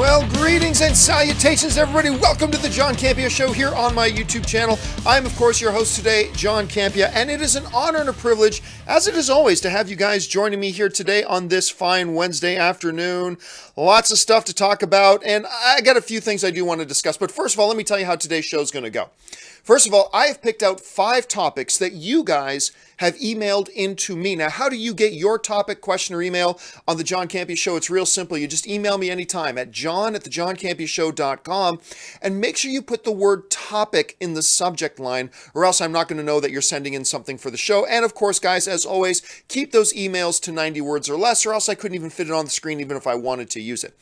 Well, greetings and salutations, everybody. Welcome to the John Campea Show here on my YouTube channel. I'm, of course, your host today, John Campea, and it is an honor and a privilege, as it is always, to have you guys joining me here today on this fine Wednesday afternoon. Lots of stuff to talk about, and I got a few things I do want to discuss. But first of all, let me tell you how today's show is going to go. First of all, I have picked out 5 topics that you guys have emailed into me. Now, how do you get your topic, question, or email on the John Campea Show? It's real simple. You just email me anytime at john@thejohncampeashow.com, and make sure you put the word topic in the subject line, or else I'm not going to know that you're sending in something for the show. And of course, guys, as always, keep those emails to 90 words or less, or else I couldn't even fit it on the screen even if I wanted to use it.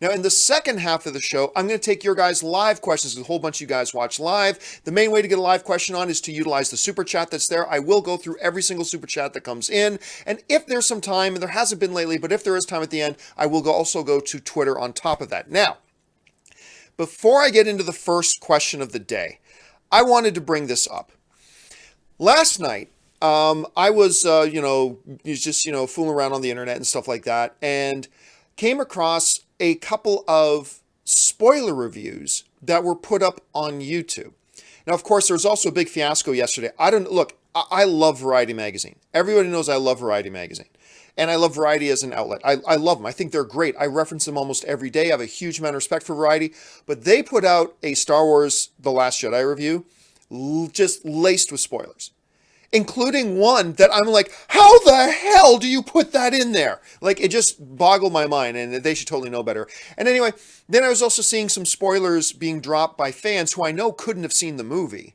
Now, in the second half of the show, I'm going to take your guys' live questions. A whole bunch of you guys watch live. The main way to get a live question on is to utilize the super chat that's there. I will go through every single super chat that comes in, and if there's some time, and there hasn't been lately, but if there is time at the end, I will also go to Twitter on top of that. Now, before I get into the first question of the day, I wanted to bring this up. Last night, I was, just fooling around on the internet and stuff like that, and came across a couple of spoiler reviews that were put up on YouTube. Now, of course, there was also a big fiasco yesterday. I love Variety Magazine. Everybody knows I love Variety Magazine. And I love Variety as an outlet. I love them. I think they're great. I reference them almost every day. I have a huge amount of respect for Variety. But they put out a Star Wars The Last Jedi review just laced with spoilers. Including one that I'm like, how the hell do you put that in there? Like, it just boggled my mind, and they should totally know better. And anyway, then I was also seeing some spoilers being dropped by fans who I know couldn't have seen the movie.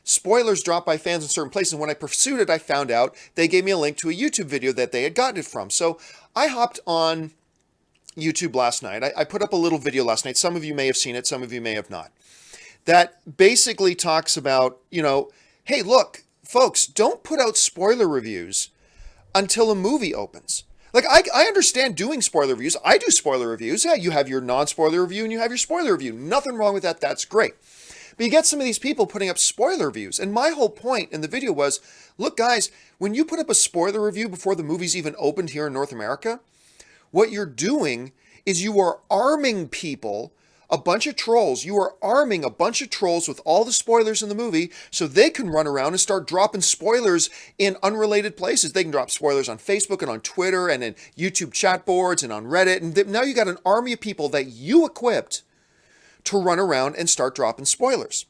Spoilers dropped by fans in certain places. And when I pursued it, I found out they gave me a link to a YouTube video that they had gotten it from. So I hopped on YouTube last night. I put up a little video last night. Some of you may have seen it. Some of you may have not. That basically talks about, hey, look, folks, don't put out spoiler reviews until a movie opens. Like, I understand doing spoiler reviews. I do spoiler reviews. Yeah, you have your non-spoiler review and you have your spoiler review. Nothing wrong with that. That's great. But you get some of these people putting up spoiler reviews. And my whole point in the video was, look, guys, when you put up a spoiler review before the movie's even opened here in North America, what you're doing is you are arming people, a bunch of trolls. You are arming a bunch of trolls with all the spoilers in the movie so they can run around and start dropping spoilers in unrelated places. They can drop spoilers on Facebook and on Twitter and in YouTube chat boards and on Reddit. And now you got an army of people that you equipped to run around and start dropping spoilers.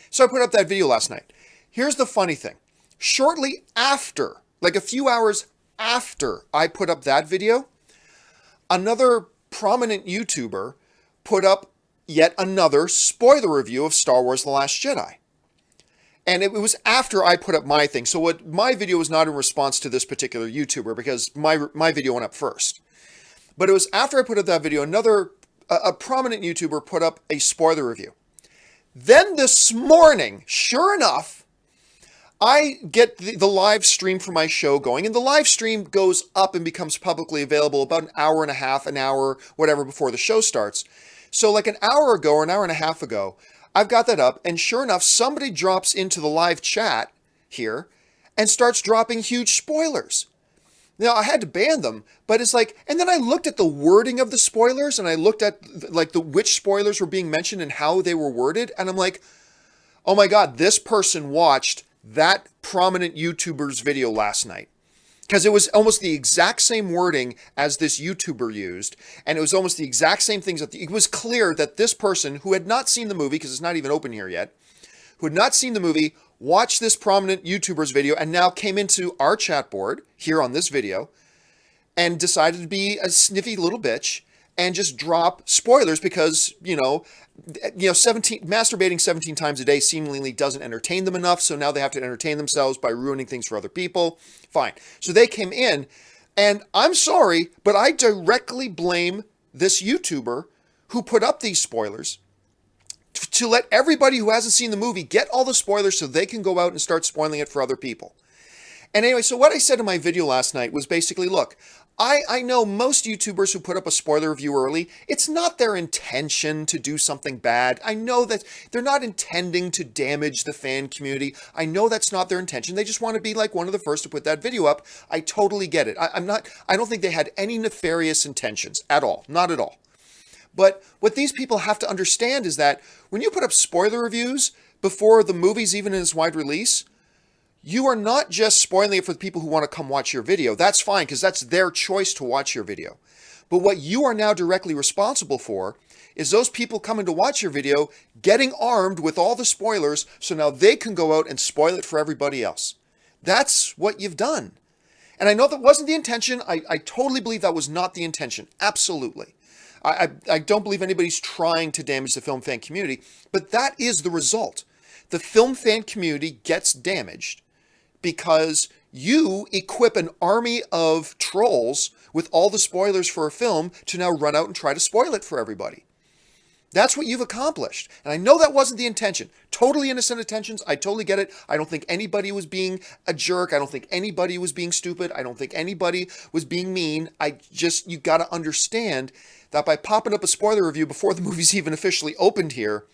So I put up that video last night. Here's the funny thing. Shortly after, like a few hours after I put up that video, another prominent YouTuber put up yet another spoiler review of Star Wars The Last Jedi. And it was after I put up my thing. So my video was not in response to this particular YouTuber because my video went up first. But it was after I put up that video, a prominent YouTuber put up a spoiler review. Then this morning, sure enough, I get the live stream for my show going, and the live stream goes up and becomes publicly available about an hour and a half, an hour, whatever, before the show starts. So like an hour ago or an hour and a half ago, I've got that up, and sure enough, somebody drops into the live chat here and starts dropping huge spoilers. Now, I had to ban them, but it's like, and then I looked at the wording of the spoilers, and I looked at which spoilers were being mentioned and how they were worded, and I'm like, oh my God, this person watched that prominent YouTuber's video last night. Because it was almost the exact same wording as this YouTuber used, and it was almost the exact same things. It was clear that this person, who had not seen the movie, because it's not even open here yet, who had not seen the movie, watched this prominent YouTuber's video and now came into our chat board here on this video and decided to be a sniffy little bitch and just drop spoilers because, masturbating 17 times a day seemingly doesn't entertain them enough. So now they have to entertain themselves by ruining things for other people. Fine. So they came in, and I'm sorry, but I directly blame this YouTuber who put up these spoilers to let everybody who hasn't seen the movie get all the spoilers so they can go out and start spoiling it for other people. And anyway, so what I said in my video last night was basically, look, I know most YouTubers who put up a spoiler review early, it's not their intention to do something bad. I know that they're not intending to damage the fan community. I know that's not their intention. They just want to be like one of the first to put that video up. I totally get it. I don't think they had any nefarious intentions at all. Not at all. But what these people have to understand is that when you put up spoiler reviews before the movie's even in its wide release, you are not just spoiling it for the people who want to come watch your video. That's fine, because that's their choice to watch your video. But what you are now directly responsible for is those people coming to watch your video getting armed with all the spoilers so now they can go out and spoil it for everybody else. That's what you've done. And I know that wasn't the intention. I totally believe that was not the intention. Absolutely. I don't believe anybody's trying to damage the film fan community, but that is the result. The film fan community gets damaged because you equip an army of trolls with all the spoilers for a film to now run out and try to spoil it for everybody. That's what you've accomplished. And I know that wasn't the intention. Totally innocent intentions. I totally get it. I don't think anybody was being a jerk. I don't think anybody was being stupid. I don't think anybody was being mean. You got to understand that by popping up a spoiler review before the movie's even officially opened here,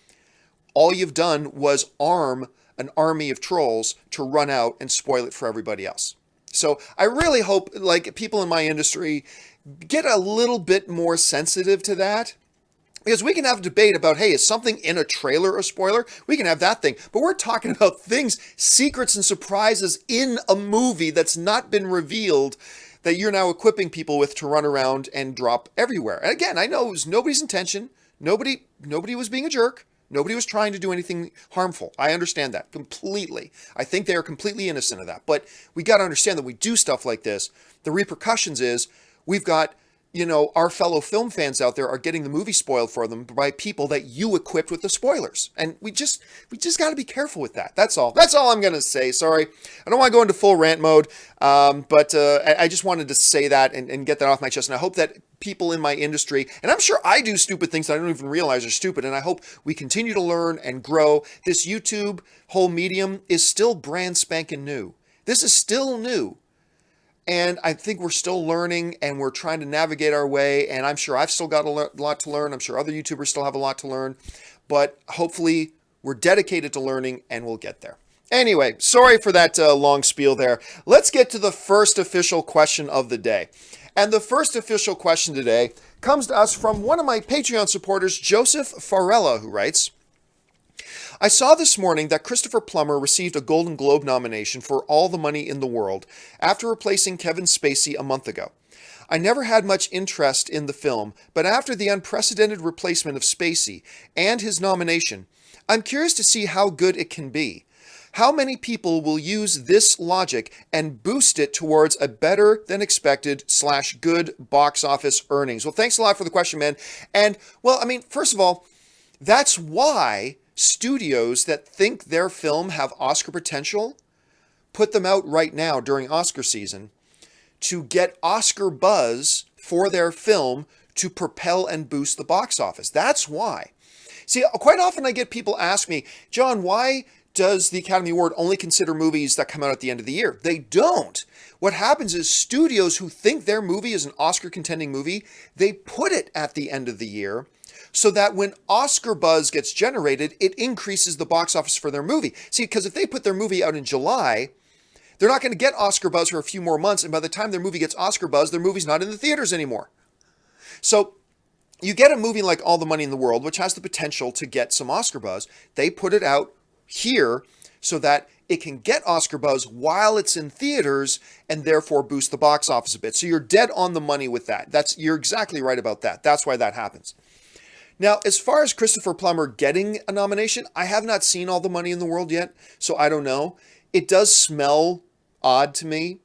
all you've done was arm an army of trolls to run out and spoil it for everybody else. So I really hope, people in my industry get a little bit more sensitive to that. Because we can have a debate about, hey, is something in a trailer a spoiler? We can have that thing. But we're talking about things, secrets and surprises in a movie that's not been revealed that you're now equipping people with to run around and drop everywhere. And again, I know it was nobody's intention. Nobody was being a jerk. Nobody was trying to do anything harmful. I understand that completely. I think they are completely innocent of that. But we got to understand that we do stuff like this. The repercussions is we've got, our fellow film fans out there are getting the movie spoiled for them by people that you equipped with the spoilers. And we just got to be careful with that. That's all. That's all I'm going to say. Sorry. I don't want to go into full rant mode. But I just wanted to say that and get that off my chest. And I hope that people in my industry, and I'm sure I do stupid things that I don't even realize are stupid. And I hope we continue to learn and grow. This YouTube whole medium is still brand spanking new. This is still new. And I think we're still learning and we're trying to navigate our way. And I'm sure I've still got a lot to learn. I'm sure other YouTubers still have a lot to learn. But hopefully we're dedicated to learning and we'll get there. Anyway, sorry for that long spiel there. Let's get to the first official question of the day. And the first official question today comes to us from one of my Patreon supporters, Joseph Farella, who writes, I saw this morning that Christopher Plummer received a Golden Globe nomination for All the Money in the World after replacing Kevin Spacey a month ago. I never had much interest in the film, but after the unprecedented replacement of Spacey and his nomination, I'm curious to see how good it can be. How many people will use this logic and boost it towards a better than expected / good box office earnings? Well, thanks a lot for the question, man. And, first of all, that's why studios that think their film have Oscar potential put them out right now during Oscar season to get Oscar buzz for their film to propel and boost the box office. That's why. See, quite often I get people ask me, John, why does the Academy Award only consider movies that come out at the end of the year? They don't. What happens is studios who think their movie is an Oscar contending movie, they put it at the end of the year so that when Oscar buzz gets generated, it increases the box office for their movie. See, because if they put their movie out in July, they're not going to get Oscar buzz for a few more months, and by the time their movie gets Oscar buzz, their movie's not in the theaters anymore. So you get a movie like All the Money in the World, which has the potential to get some Oscar buzz. They put it out here so that it can get Oscar buzz while it's in theaters and therefore boost the box office a bit. So you're dead on the money with that. You're exactly right about that. That's why that happens. Now, as far as Christopher Plummer getting a nomination, I have not seen All the Money in the World yet, so I don't know. It does smell odd to me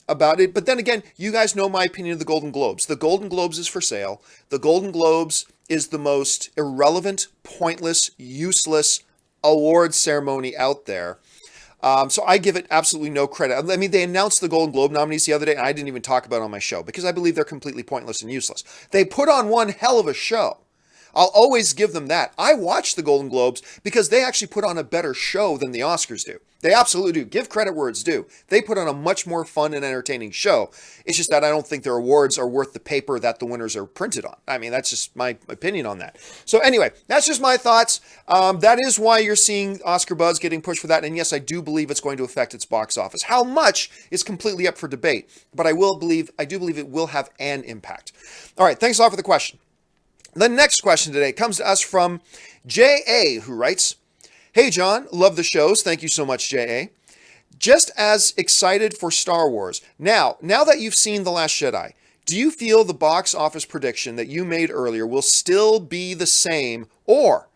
about it. But then again, you guys know my opinion of the Golden Globes. The Golden Globes is for sale. The Golden Globes is the most irrelevant, pointless, useless awards ceremony out there. So I give it absolutely no credit. I mean, they announced the Golden Globe nominees the other day, and I didn't even talk about it on my show because I believe they're completely pointless and useless. They put on one hell of a show. I'll always give them that. I watch the Golden Globes because they actually put on a better show than the Oscars do. They absolutely do. Give credit where it's due. They put on a much more fun and entertaining show. It's just that I don't think their awards are worth the paper that the winners are printed on. I mean, that's just my opinion on that. So anyway, that's just my thoughts. That is why you're seeing Oscar buzz getting pushed for that. And yes, I do believe it's going to affect its box office. How much is completely up for debate, but I do believe it will have an impact. All right, thanks a lot for the question. The next question today comes to us from J.A., who writes, "Hey, John, love the shows. Thank you so much, J.A. Just as excited for Star Wars. Now that you've seen The Last Jedi, do you feel the box office prediction that you made earlier will still be the same, or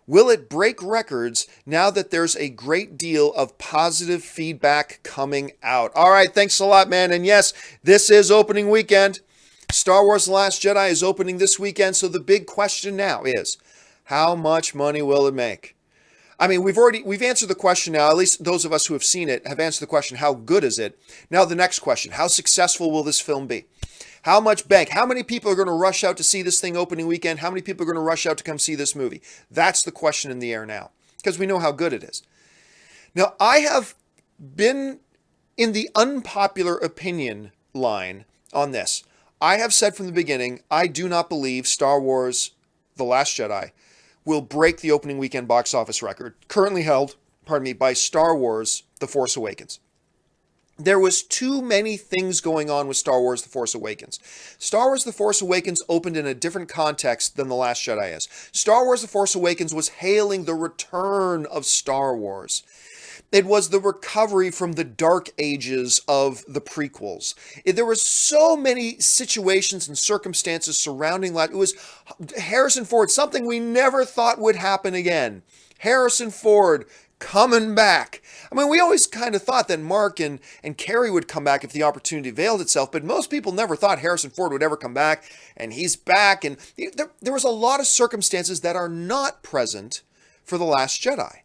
will it break records now that there's a great deal of positive feedback coming out?" All right, thanks a lot, man. And yes, this is opening weekend. Star Wars The Last Jedi is opening this weekend, so the big question now is, how much money will it make? I mean, we've answered the question now, at least those of us who have seen it have answered the question, how good is it? Now the next question, how successful will this film be? How much bank? How many people are going to rush out to see this thing opening weekend? How many people are going to rush out to come see this movie? That's the question in the air now, because we know how good it is. Now, I have been in the unpopular opinion line on this. I have said from the beginning, I do not believe Star Wars The Last Jedi will break the opening weekend box office record, currently held, by Star Wars The Force Awakens. There was too many things going on with Star Wars The Force Awakens. Star Wars The Force Awakens opened in a different context than The Last Jedi is. Star Wars The Force Awakens was hailing the return of Star Wars. It was the recovery from the dark ages of the prequels. There were so many situations and circumstances surrounding that. It was Harrison Ford, something we never thought would happen again. Harrison Ford coming back. I mean, we always kind of thought that Mark and Carrie would come back if the opportunity availed itself, but most people never thought Harrison Ford would ever come back, and he's back. And there was a lot of circumstances that are not present for The Last Jedi.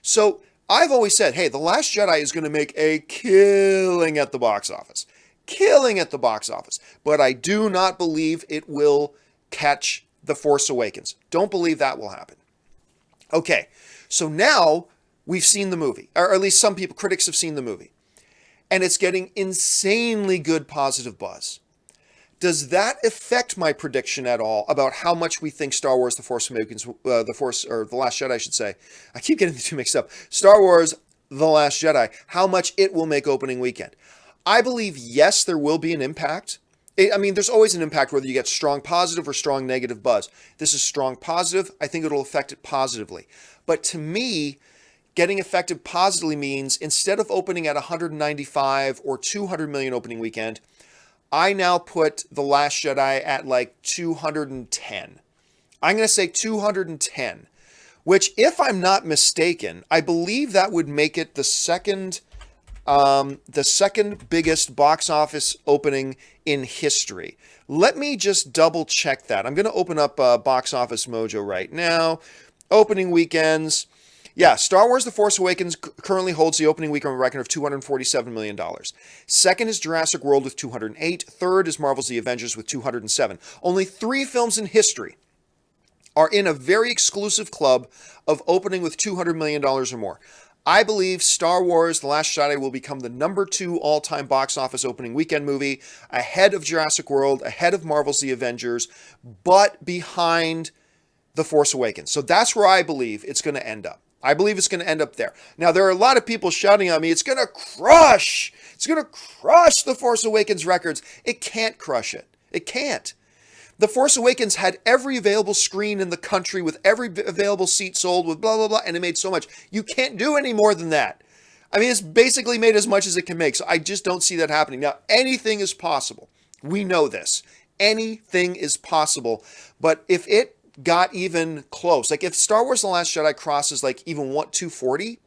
So I've always said, hey, The Last Jedi is going to make a killing at the box office. Killing at the box office. But I do not believe it will catch The Force Awakens. Don't believe that will happen. Okay, so now we've seen the movie, or at least some people, critics have seen the movie, and it's getting insanely good positive buzz. Does that affect my prediction at all about how much we think Star Wars The Force Awakens, The Last Jedi, I should say. I keep getting the two mixed up. Star Wars The Last Jedi, how much it will make opening weekend? I believe, yes, there will be an impact. I mean, there's always an impact whether you get strong positive or strong negative buzz. This is strong positive. I think it'll affect it positively. But to me, getting affected positively means instead of opening at 195 or 200 million opening weekend, I now put The Last Jedi at like 210. I'm going to say 210, which, if I'm not mistaken, I believe that would make it the second biggest box office opening in history. Let me just double check that. I'm going to open up Box Office Mojo right now. Opening weekends. Yeah, Star Wars The Force Awakens currently holds the opening weekend record of $247 million. Second is Jurassic World with 208. Third is Marvel's The Avengers with 207. Only 3 films in history are in a very exclusive club of opening with $200 million or more. I believe Star Wars The Last Jedi will become the number 2 all-time box office opening weekend movie, ahead of Jurassic World, ahead of Marvel's The Avengers, but behind The Force Awakens. So that's where I believe it's going to end up. I believe it's going to end up there. Now, there are a lot of people shouting at me, it's going to crush The Force Awakens records. It can't crush it. It can't. The Force Awakens had every available screen in the country with every available seat sold with blah, blah, blah, and it made so much. You can't do any more than that. I mean, it's basically made as much as it can make, so I just don't see that happening. Now, anything is possible. We know this. Anything is possible, but if it got even close, like if Star Wars The Last Jedi crosses like even 240,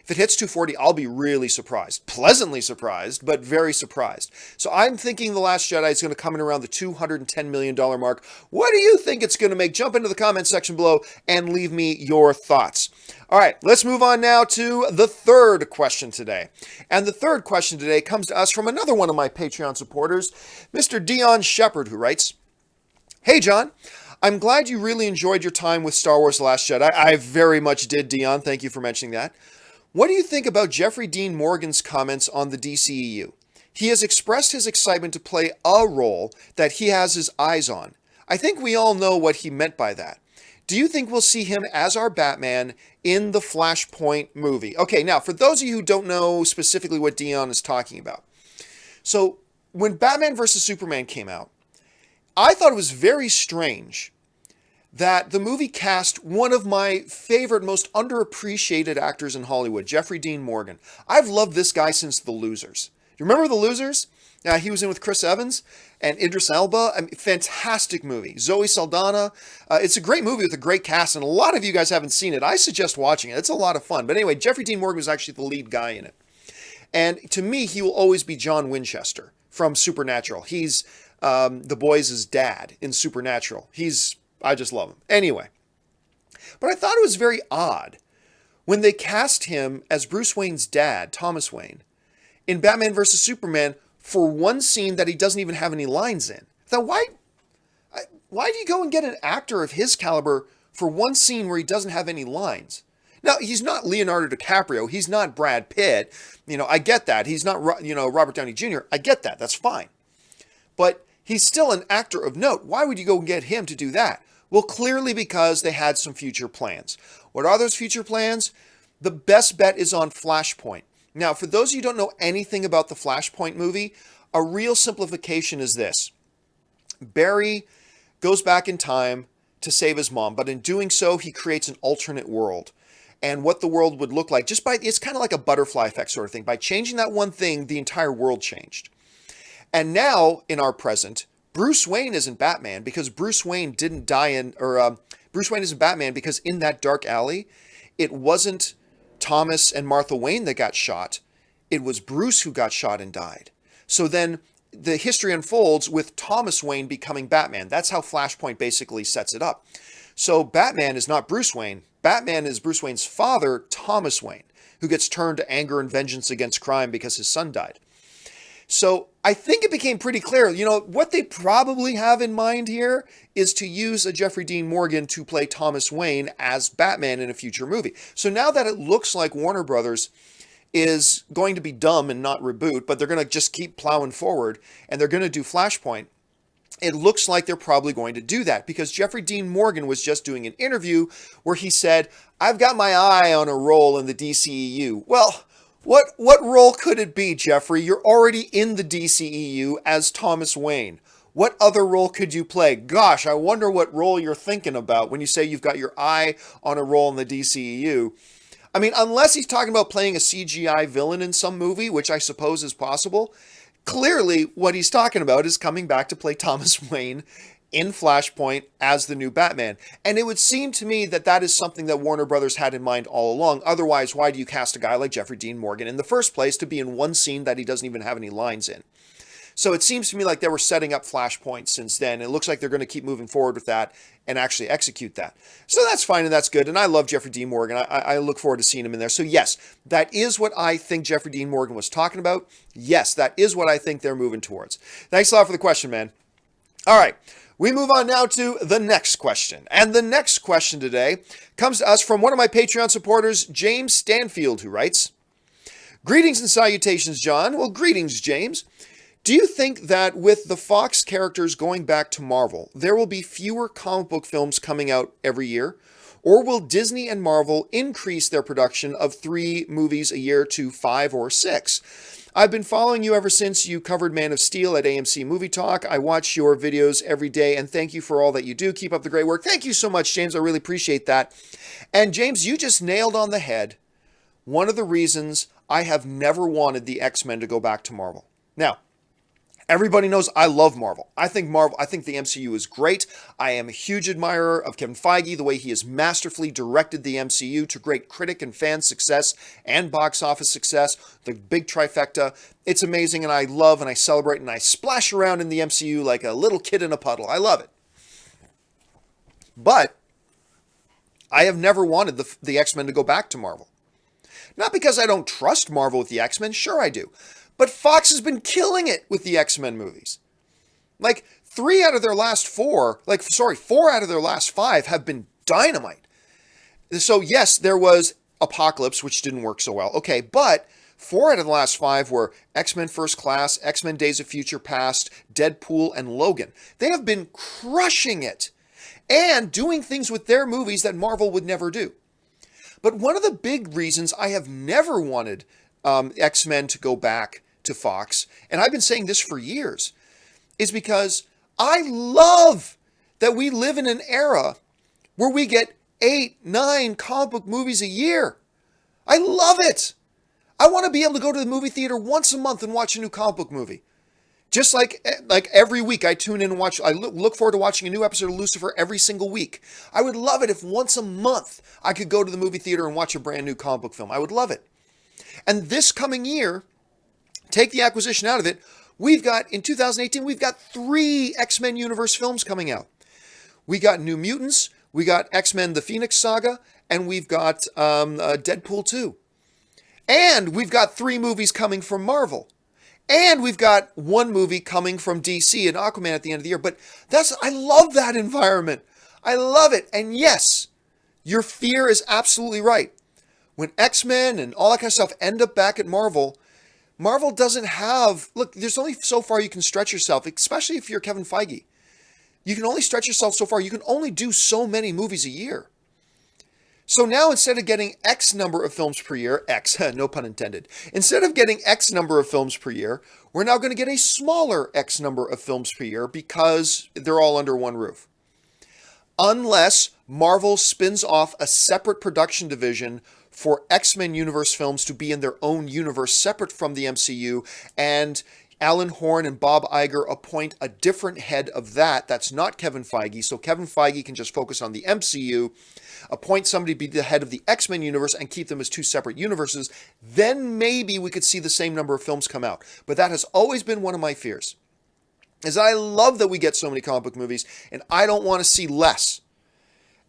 if it hits 240, I'll be really surprised. Pleasantly surprised, but very surprised. So I'm thinking The Last Jedi is going to come in around the $210 million mark. What do you think it's going to make? Jump into the comment section below and leave me your thoughts. All right, let's move on now to the third question today. And the third question today comes to us from another one of my Patreon supporters, Mr. Dion Shepard, who writes, "Hey, John. I'm glad you really enjoyed your time with Star Wars The Last Jedi." I very much did, Dion. Thank you for mentioning that. "What do you think about Jeffrey Dean Morgan's comments on the DCEU? He has expressed his excitement to play a role that he has his eyes on. I think we all know what he meant by that. Do you think we'll see him as our Batman in the Flashpoint movie?" Okay, now, for those of you who don't know specifically what Dion is talking about. So, when Batman vs. Superman came out, I thought it was very strange that the movie cast one of my favorite, most underappreciated actors in Hollywood, Jeffrey Dean Morgan. I've loved this guy since The Losers. You remember The Losers? He was in with Chris Evans and Idris Elba. I mean, fantastic movie. Zoe Saldana. It's a great movie with a great cast, and a lot of you guys haven't seen it. I suggest watching it. It's a lot of fun. But anyway, Jeffrey Dean Morgan was actually the lead guy in it. And to me, he will always be John Winchester from Supernatural. He's the boys' dad in Supernatural. I just love him. Anyway, but I thought it was very odd when they cast him as Bruce Wayne's dad, Thomas Wayne, in Batman vs. Superman for one scene that he doesn't even have any lines in. I thought, why do you go and get an actor of his caliber for one scene where he doesn't have any lines? Now, he's not Leonardo DiCaprio. He's not Brad Pitt. I get that. He's not, Robert Downey Jr. I get that. That's fine. But he's still an actor of note. Why would you go and get him to do that? Well, clearly because they had some future plans. What are those future plans? The best bet is on Flashpoint. Now, for those of you who don't know anything about the Flashpoint movie, a real simplification is this. Barry goes back in time to save his mom, but in doing so, he creates an alternate world. And what the world would look like, it's kind of like a butterfly effect sort of thing. By changing that one thing, the entire world changed. And now, in our present, Bruce Wayne isn't Batman because Bruce Wayne didn't die Bruce Wayne isn't Batman because in that dark alley, it wasn't Thomas and Martha Wayne that got shot. It was Bruce who got shot and died. So then the history unfolds with Thomas Wayne becoming Batman. That's how Flashpoint basically sets it up. So Batman is not Bruce Wayne. Batman is Bruce Wayne's father, Thomas Wayne, who gets turned to anger and vengeance against crime because his son died. So I think it became pretty clear, what they probably have in mind here is to use a Jeffrey Dean Morgan to play Thomas Wayne as Batman in a future movie. So now that it looks like Warner Brothers is going to be dumb and not reboot, but they're going to just keep plowing forward and they're going to do Flashpoint, it looks like they're probably going to do that because Jeffrey Dean Morgan was just doing an interview where he said, I've got my eye on a role in the DCEU. Well, what role could it be, Jeffrey? You're already in the DCEU as Thomas Wayne. What other role could you play? Gosh, I wonder what role you're thinking about when you say you've got your eye on a role in the DCEU. I mean, unless he's talking about playing a CGI villain in some movie, which I suppose is possible, clearly what he's talking about is coming back to play Thomas Wayne in Flashpoint as the new Batman. And it would seem to me that that is something that Warner Brothers had in mind all along. Otherwise, why do you cast a guy like Jeffrey Dean Morgan in the first place to be in one scene that he doesn't even have any lines in? So it seems to me like they were setting up Flashpoint since then. It looks like they're going to keep moving forward with that and actually execute that. So that's fine and that's good. And I love Jeffrey Dean Morgan. I look forward to seeing him in there. So yes, that is what I think Jeffrey Dean Morgan was talking about. Yes, that is what I think they're moving towards. Thanks a lot for the question, man. All right. We move on now to the next question. And the next question today comes to us from one of my Patreon supporters, James Stanfield, who writes, Greetings and salutations, John. Well, greetings, James. Do you think that with the Fox characters going back to Marvel, there will be fewer comic book films coming out every year? Or will Disney and Marvel increase their production of 3 movies a year to 5 or 6? I've been following you ever since you covered Man of Steel at AMC Movie Talk. I watch your videos every day, and thank you for all that you do. Keep up the great work. Thank you so much, James. I really appreciate that. And James, you just nailed on the head one of the reasons I have never wanted the X-Men to go back to Marvel. Now, everybody knows I love Marvel. I think the MCU is great. I am a huge admirer of Kevin Feige, the way he has masterfully directed the MCU to great critic and fan success and box office success, the big trifecta. It's amazing, and I love and I celebrate and I splash around in the MCU like a little kid in a puddle. I love it. But I have never wanted the X-Men to go back to Marvel. Not because I don't trust Marvel with the X-Men. Sure I do. But Fox has been killing it with the X-Men movies. Like 4 out of their last 5 have been dynamite. So yes, there was Apocalypse, which didn't work so well. Okay, but 4 out of the last 5 were X-Men First Class, X-Men Days of Future Past, Deadpool, and Logan. They have been crushing it and doing things with their movies that Marvel would never do. But one of the big reasons I have never wanted X-Men to go back to Fox, and I've been saying this for years, is because I love that we live in an era where we get 8, 9 comic book movies a year. I love it. I want to be able to go to the movie theater once a month and watch a new comic book movie. Just like every week I tune in and watch, I look forward to watching a new episode of Lucifer every single week. I would love it if once a month I could go to the movie theater and watch a brand new comic book film. I would love it. And this coming year, take the acquisition out of it, in 2018, we've got 3 X-Men universe films coming out. We got New Mutants, we got X-Men The Phoenix Saga, and we've got Deadpool 2. And we've got 3 movies coming from Marvel. And we've got 1 movie coming from DC and Aquaman at the end of the year. But I love that environment. I love it. And yes, your fear is absolutely right. When X-Men and all that kind of stuff end up back at Marvel, Marvel doesn't have, look, there's only so far you can stretch yourself, especially if you're Kevin Feige. You can only stretch yourself so far. You can only do so many movies a year. So now instead of getting X number of films per year, X, no pun intended, instead of getting X number of films per year, we're now going to get a smaller X number of films per year because they're all under one roof. Unless Marvel spins off a separate production division for X-Men universe films to be in their own universe separate from the MCU, and Alan Horn and Bob Iger appoint a different head of that. That's not Kevin Feige, so Kevin Feige can just focus on the MCU, appoint somebody to be the head of the X-Men universe and keep them as 2 separate universes. Then maybe we could see the same number of films come out. But that has always been one of my fears. Is I love that we get so many comic book movies, and I don't want to see less.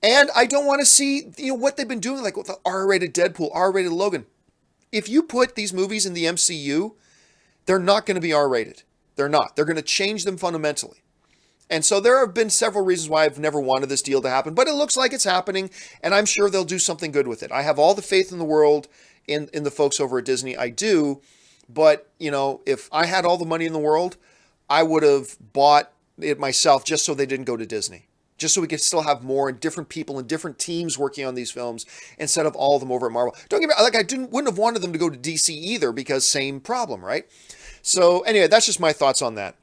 And I don't want to see, what they've been doing, like with the R-rated Deadpool, R-rated Logan. If you put these movies in the MCU, they're not going to be R-rated. They're not. They're going to change them fundamentally. And so there have been several reasons why I've never wanted this deal to happen, but it looks like it's happening, and I'm sure they'll do something good with it. I have all the faith in the world in the folks over at Disney. I do, but, if I had all the money in the world, I would have bought it myself just so they didn't go to Disney. Just so we could still have more and different people and different teams working on these films instead of all of them over at Marvel. Don't get me wrong, wouldn't have wanted them to go to DC either because same problem, right? So anyway, that's just my thoughts on that.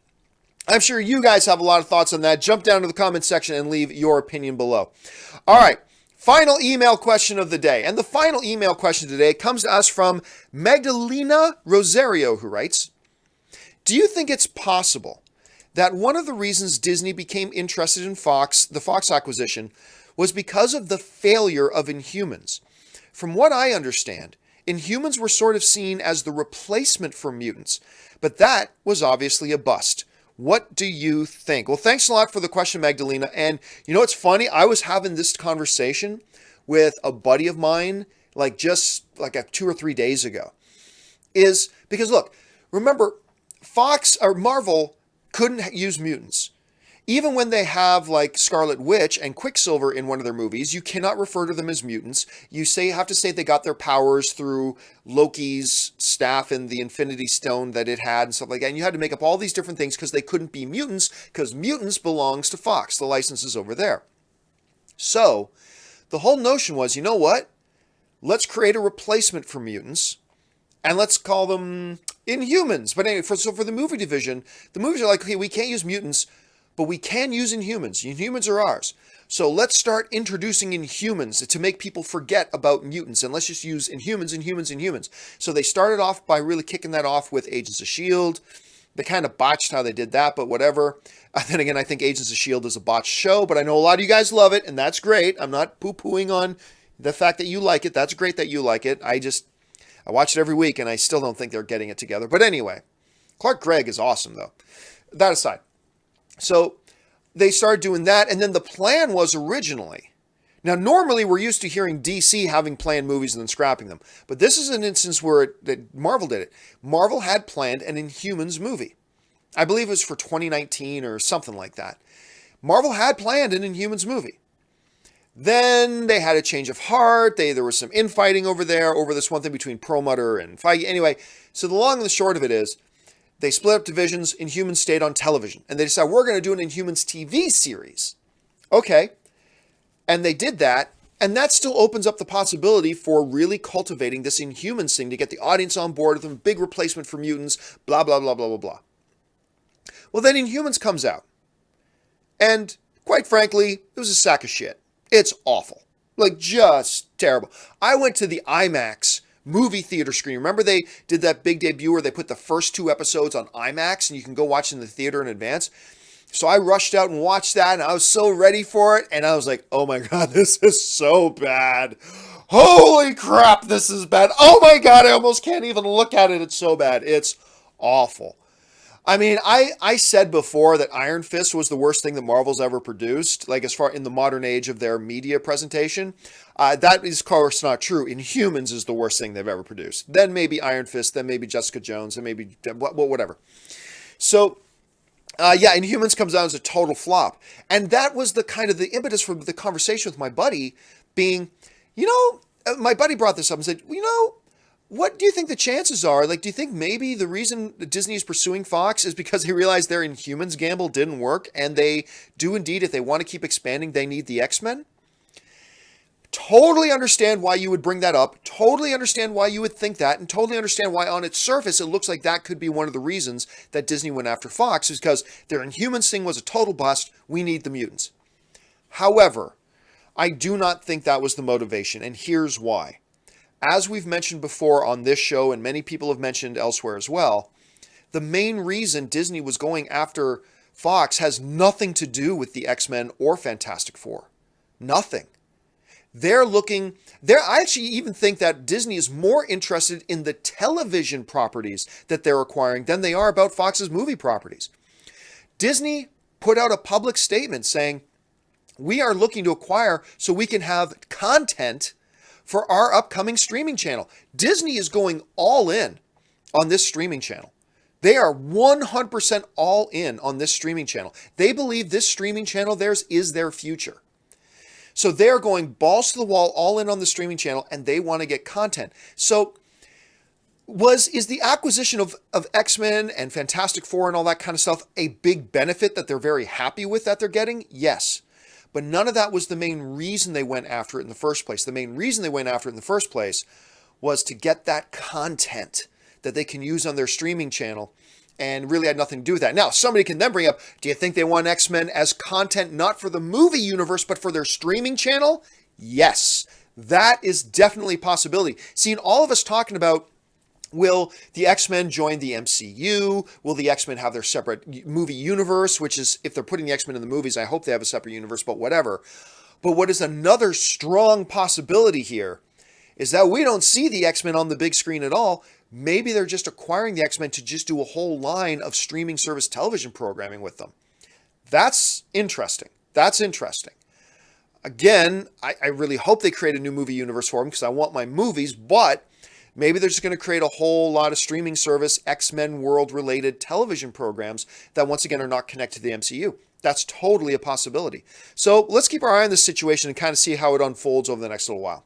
I'm sure you guys have a lot of thoughts on that. Jump down to the comments section and leave your opinion below. All right, final email question of the day. And the final email question today comes to us from Magdalena Rosario, who writes, do you think it's possible that one of the reasons Disney became interested in the Fox acquisition, was because of the failure of Inhumans? From what I understand, Inhumans were sort of seen as the replacement for mutants, but that was obviously a bust. What do you think? Well, thanks a lot for the question, Magdalena. And it's funny? I was having this conversation with a buddy of mine, just 2 or 3 days ago. Is because, look, remember, Fox or Marvel couldn't use mutants. Even when they have Scarlet Witch and Quicksilver in one of their movies, you cannot refer to them as mutants. You have to say they got their powers through Loki's staff and the Infinity Stone that it had and stuff like that. And you had to make up all these different things because they couldn't be mutants because mutants belongs to Fox. The license is over there. So the whole notion was, you know what? Let's create a replacement for mutants and let's call them Inhumans. But anyway, for the movie division, the movies are okay, we can't use mutants, but we can use Inhumans. Inhumans are ours. So let's start introducing Inhumans to make people forget about mutants. And let's just use Inhumans. So they started off by really kicking that off with Agents of S.H.I.E.L.D. They kind of botched how they did that, but whatever. And then again, I think Agents of S.H.I.E.L.D. is a botched show, but I know a lot of you guys love it, and that's great. I'm not poo-pooing on the fact that you like it. That's great that you like it. I watch it every week, and I still don't think they're getting it together. But anyway, Clark Gregg is awesome, though. That aside. So they started doing that, and then the plan was originally, now normally we're used to hearing DC having planned movies and then scrapping them, but this is an instance where Marvel did it. Marvel had planned an Inhumans movie. I believe it was for 2019 or something like that. Marvel had planned an Inhumans movie. Then they had a change of heart. There was some infighting over this one thing between Perlmutter and Feige. Anyway, so the long and the short of it is, they split up divisions, Inhumans stayed on television. And they decided, we're going to do an Inhumans TV series. Okay. And they did that. And that still opens up the possibility for really cultivating this Inhumans thing to get the audience on board with them, big replacement for mutants, blah, blah, blah, blah, blah, blah. Well, then Inhumans comes out. And quite frankly, it was a sack of shit. It's awful. Like, just terrible. I went to the IMAX movie theater screen. Remember they did that big debut where they put the first 2 episodes on IMAX and you can go watch in the theater in advance? So I rushed out and watched that, and I was so ready for it, and I was like, oh my God, this is so bad. Holy crap, this is bad. Oh my God, I almost can't even look at it. It's so bad. It's awful. I mean, I said before that Iron Fist was the worst thing that Marvel's ever produced, like as far in the modern age of their media presentation. That is, of course, not true. Inhumans is the worst thing they've ever produced. Then maybe Iron Fist, then maybe Jessica Jones, then maybe whatever. So, yeah, Inhumans comes out as a total flop. And that was the kind of the impetus for the conversation with my buddy being, my buddy brought this up and said, what do you think the chances are? Like, do you think maybe the reason Disney is pursuing Fox is because they realized their Inhumans gamble didn't work, and they do indeed, if they want to keep expanding, they need the X-Men? Totally understand why you would bring that up, totally understand why you would think that, and totally understand why on its surface it looks like that could be one of the reasons that Disney went after Fox, is because their Inhumans thing was a total bust, we need the mutants. However, I do not think that was the motivation, and here's why. As we've mentioned before on this show, and many people have mentioned elsewhere as well, the main reason Disney was going after Fox has nothing to do with the X-Men or Fantastic Four. Nothing. I actually even think that Disney is more interested in the television properties that they're acquiring than they are about Fox's movie properties. Disney put out a public statement saying, we are looking to acquire so we can have content for our upcoming streaming channel. Disney is going all in on this streaming channel. They are 100% all in on this streaming channel. They believe this streaming channel of theirs is their future. So they're going balls to the wall, all in on the streaming channel, and they want to get content. So is the acquisition of X-Men and Fantastic Four and all that kind of stuff a big benefit that they're very happy with that they're getting? Yes. But none of that was the main reason they went after it in the first place. The main reason they went after it in the first place was to get that content that they can use on their streaming channel, and really had nothing to do with that. Now, somebody can then bring up, do you think they want X-Men as content not for the movie universe, but for their streaming channel? Yes, that is definitely a possibility. Seeing all of us talking about, will the X-Men join the MCU? Will the X-Men have their separate movie universe? Which is, if they're putting the X-Men in the movies, I hope they have a separate universe, but whatever. But what is another strong possibility here is that we don't see the X-Men on the big screen at all. Maybe they're just acquiring the X-Men to just do a whole line of streaming service television programming with them. That's interesting. That's interesting. Again, I really hope they create a new movie universe for them because I want my movies, but maybe they're just going to create a whole lot of streaming service, X-Men world-related television programs that, once again, are not connected to the MCU. That's totally a possibility. So let's keep our eye on this situation and kind of see how it unfolds over the next little while.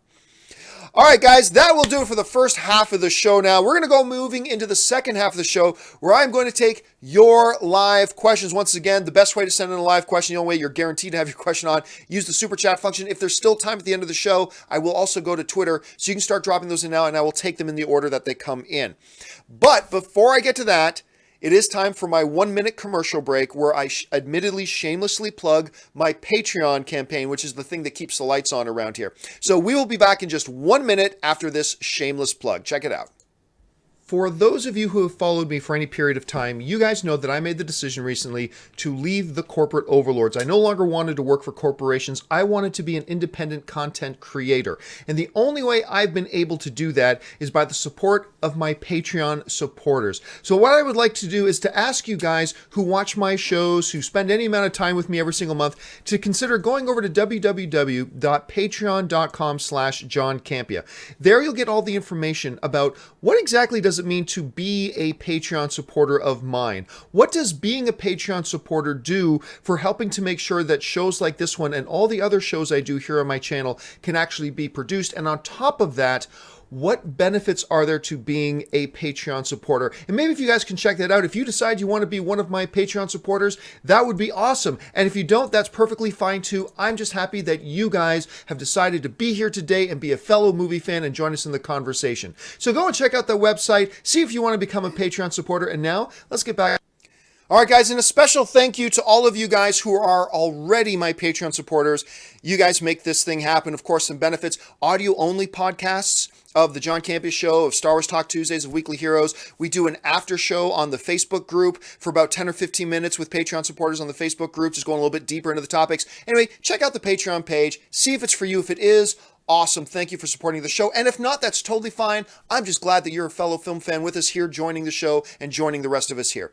All right, guys, that will do it for the first half of the show now. We're going to go moving into the second half of the show where I'm going to take your live questions. Once again, the best way to send in a live question, the only way you're guaranteed to have your question on, use the super chat function. If there's still time at the end of the show, I will also go to Twitter, so you can start dropping those in now, and I will take them in the order that they come in. But before I get to that, it is time for my 1-minute commercial break where I admittedly shamelessly plug my Patreon campaign, which is the thing that keeps the lights on around here. So we will be back in just 1 minute after this shameless plug. Check it out. For those of you who have followed me for any period of time, you guys know that I made the decision recently to leave the corporate overlords. I no longer wanted to work for corporations. I wanted to be an independent content creator. And the only way I've been able to do that is by the support of my Patreon supporters. So what I would like to do is to ask you guys who watch my shows, who spend any amount of time with me every single month, to consider going over to www.patreon.com/John Campea. There you'll get all the information about what exactly does it mean to be a Patreon supporter of mine? What does being a Patreon supporter do for helping to make sure that shows like this one and all the other shows I do here on my channel can actually be produced? And on top of that, what benefits are there to being a Patreon supporter? And maybe if you guys can check that out, if you decide you want to be one of my Patreon supporters, that would be awesome. And if you don't, that's perfectly fine too. I'm just happy that you guys have decided to be here today and be a fellow movie fan and join us in the conversation. So go and check out the website, see if you want to become a Patreon supporter. And now let's get back. All right, guys, and a special thank you to all of you guys who are already my Patreon supporters. You guys make this thing happen. Of course, some benefits, audio-only podcasts of the John Campea Show, of Star Wars Talk Tuesdays, of Weekly Heroes. We do an after show on the Facebook group for about 10 or 15 minutes with Patreon supporters on the Facebook group, just going a little bit deeper into the topics. Anyway, check out the Patreon page. See if it's for you. If it is, awesome. Thank you for supporting the show. And if not, that's totally fine. I'm just glad that you're a fellow film fan with us here, joining the show and joining the rest of us here.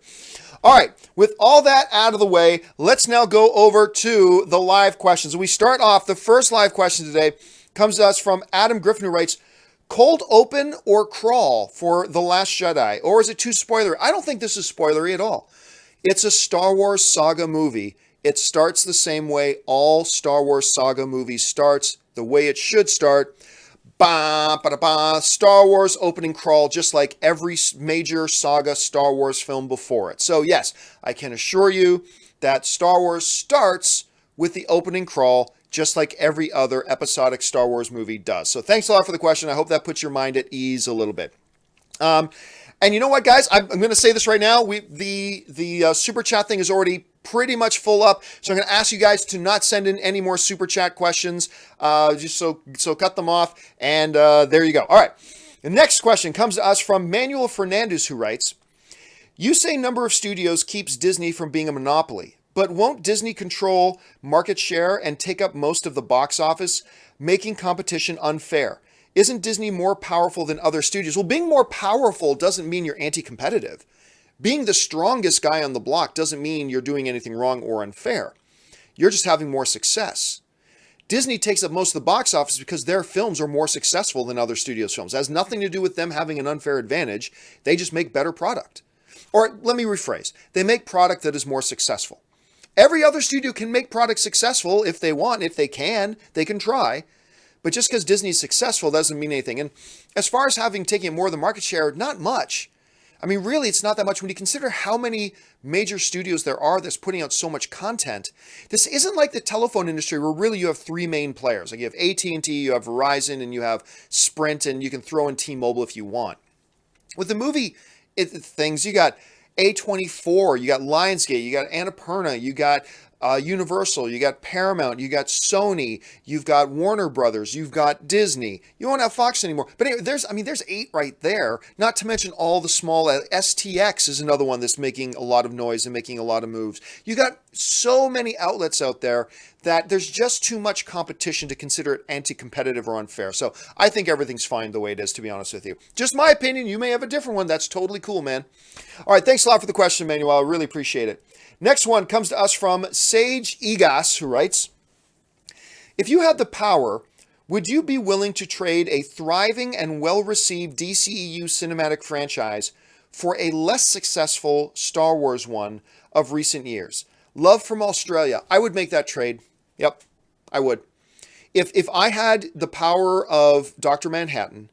All right, with all that out of the way, let's now go over to the live questions. We start off, the first live question today comes to us from Adam Griffin, who writes, cold open or crawl for The Last Jedi? Or is it too spoilery? I don't think this is spoilery at all. It's a Star Wars saga movie. It starts the same way all Star Wars saga movies starts, the way it should start. Star Wars opening crawl, just like every major saga Star Wars film before it. So yes, I can assure you that Star Wars starts with the opening crawl, just like every other episodic Star Wars movie does. So thanks a lot for the question. I hope that puts your mind at ease a little bit. And you know what, guys? I'm going to say this right now. The super chat thing is already pretty much full up, so I'm going to ask you guys to not send in any more super chat questions. Just so cut them off. And there you go. All right. The next question comes to us from Manuel Fernandez, who writes, "You say number of studios keeps Disney from being a monopoly, but won't Disney control market share and take up most of the box office, making competition unfair? Isn't Disney more powerful than other studios?" Well, being more powerful doesn't mean you're anti-competitive. Being the strongest guy on the block doesn't mean you're doing anything wrong or unfair. You're just having more success. Disney takes up most of the box office because their films are more successful than other studios' films. It has nothing to do with them having an unfair advantage. They just make better product. Or let me rephrase. They make product that is more successful. Every other studio can make product successful if they want, if they can try. But just because Disney's successful doesn't mean anything. And as far as having taken more of the market share, not much. I mean, really, it's not that much when you consider how many major studios there are that's putting out so much content. This isn't like the telephone industry where really you have three main players. Like you have AT&T, you have Verizon, and you have Sprint, and you can throw in T-Mobile if you want. With the movie things, you got A24, you got Lionsgate, you got Annapurna, you got Universal, you got Paramount, you got Sony, you've got Warner Brothers, you've got Disney. You won't have Fox anymore. But anyway, there's 8 right there. Not to mention all the small. STX is another one that's making a lot of noise and making a lot of moves. You got so many outlets out there that there's just too much competition to consider it anti-competitive or unfair. So I think everything's fine the way it is, to be honest with you. Just my opinion. You may have a different one. That's totally cool, man. All right, thanks a lot for the question, Manuel. I really appreciate it. Next one comes to us from Sage Egas, who writes, "If you had the power, would you be willing to trade a thriving and well-received DCEU cinematic franchise for a less successful Star Wars one of recent years? Love from Australia." I would make that trade. Yep, I would. If I had the power of Dr. Manhattan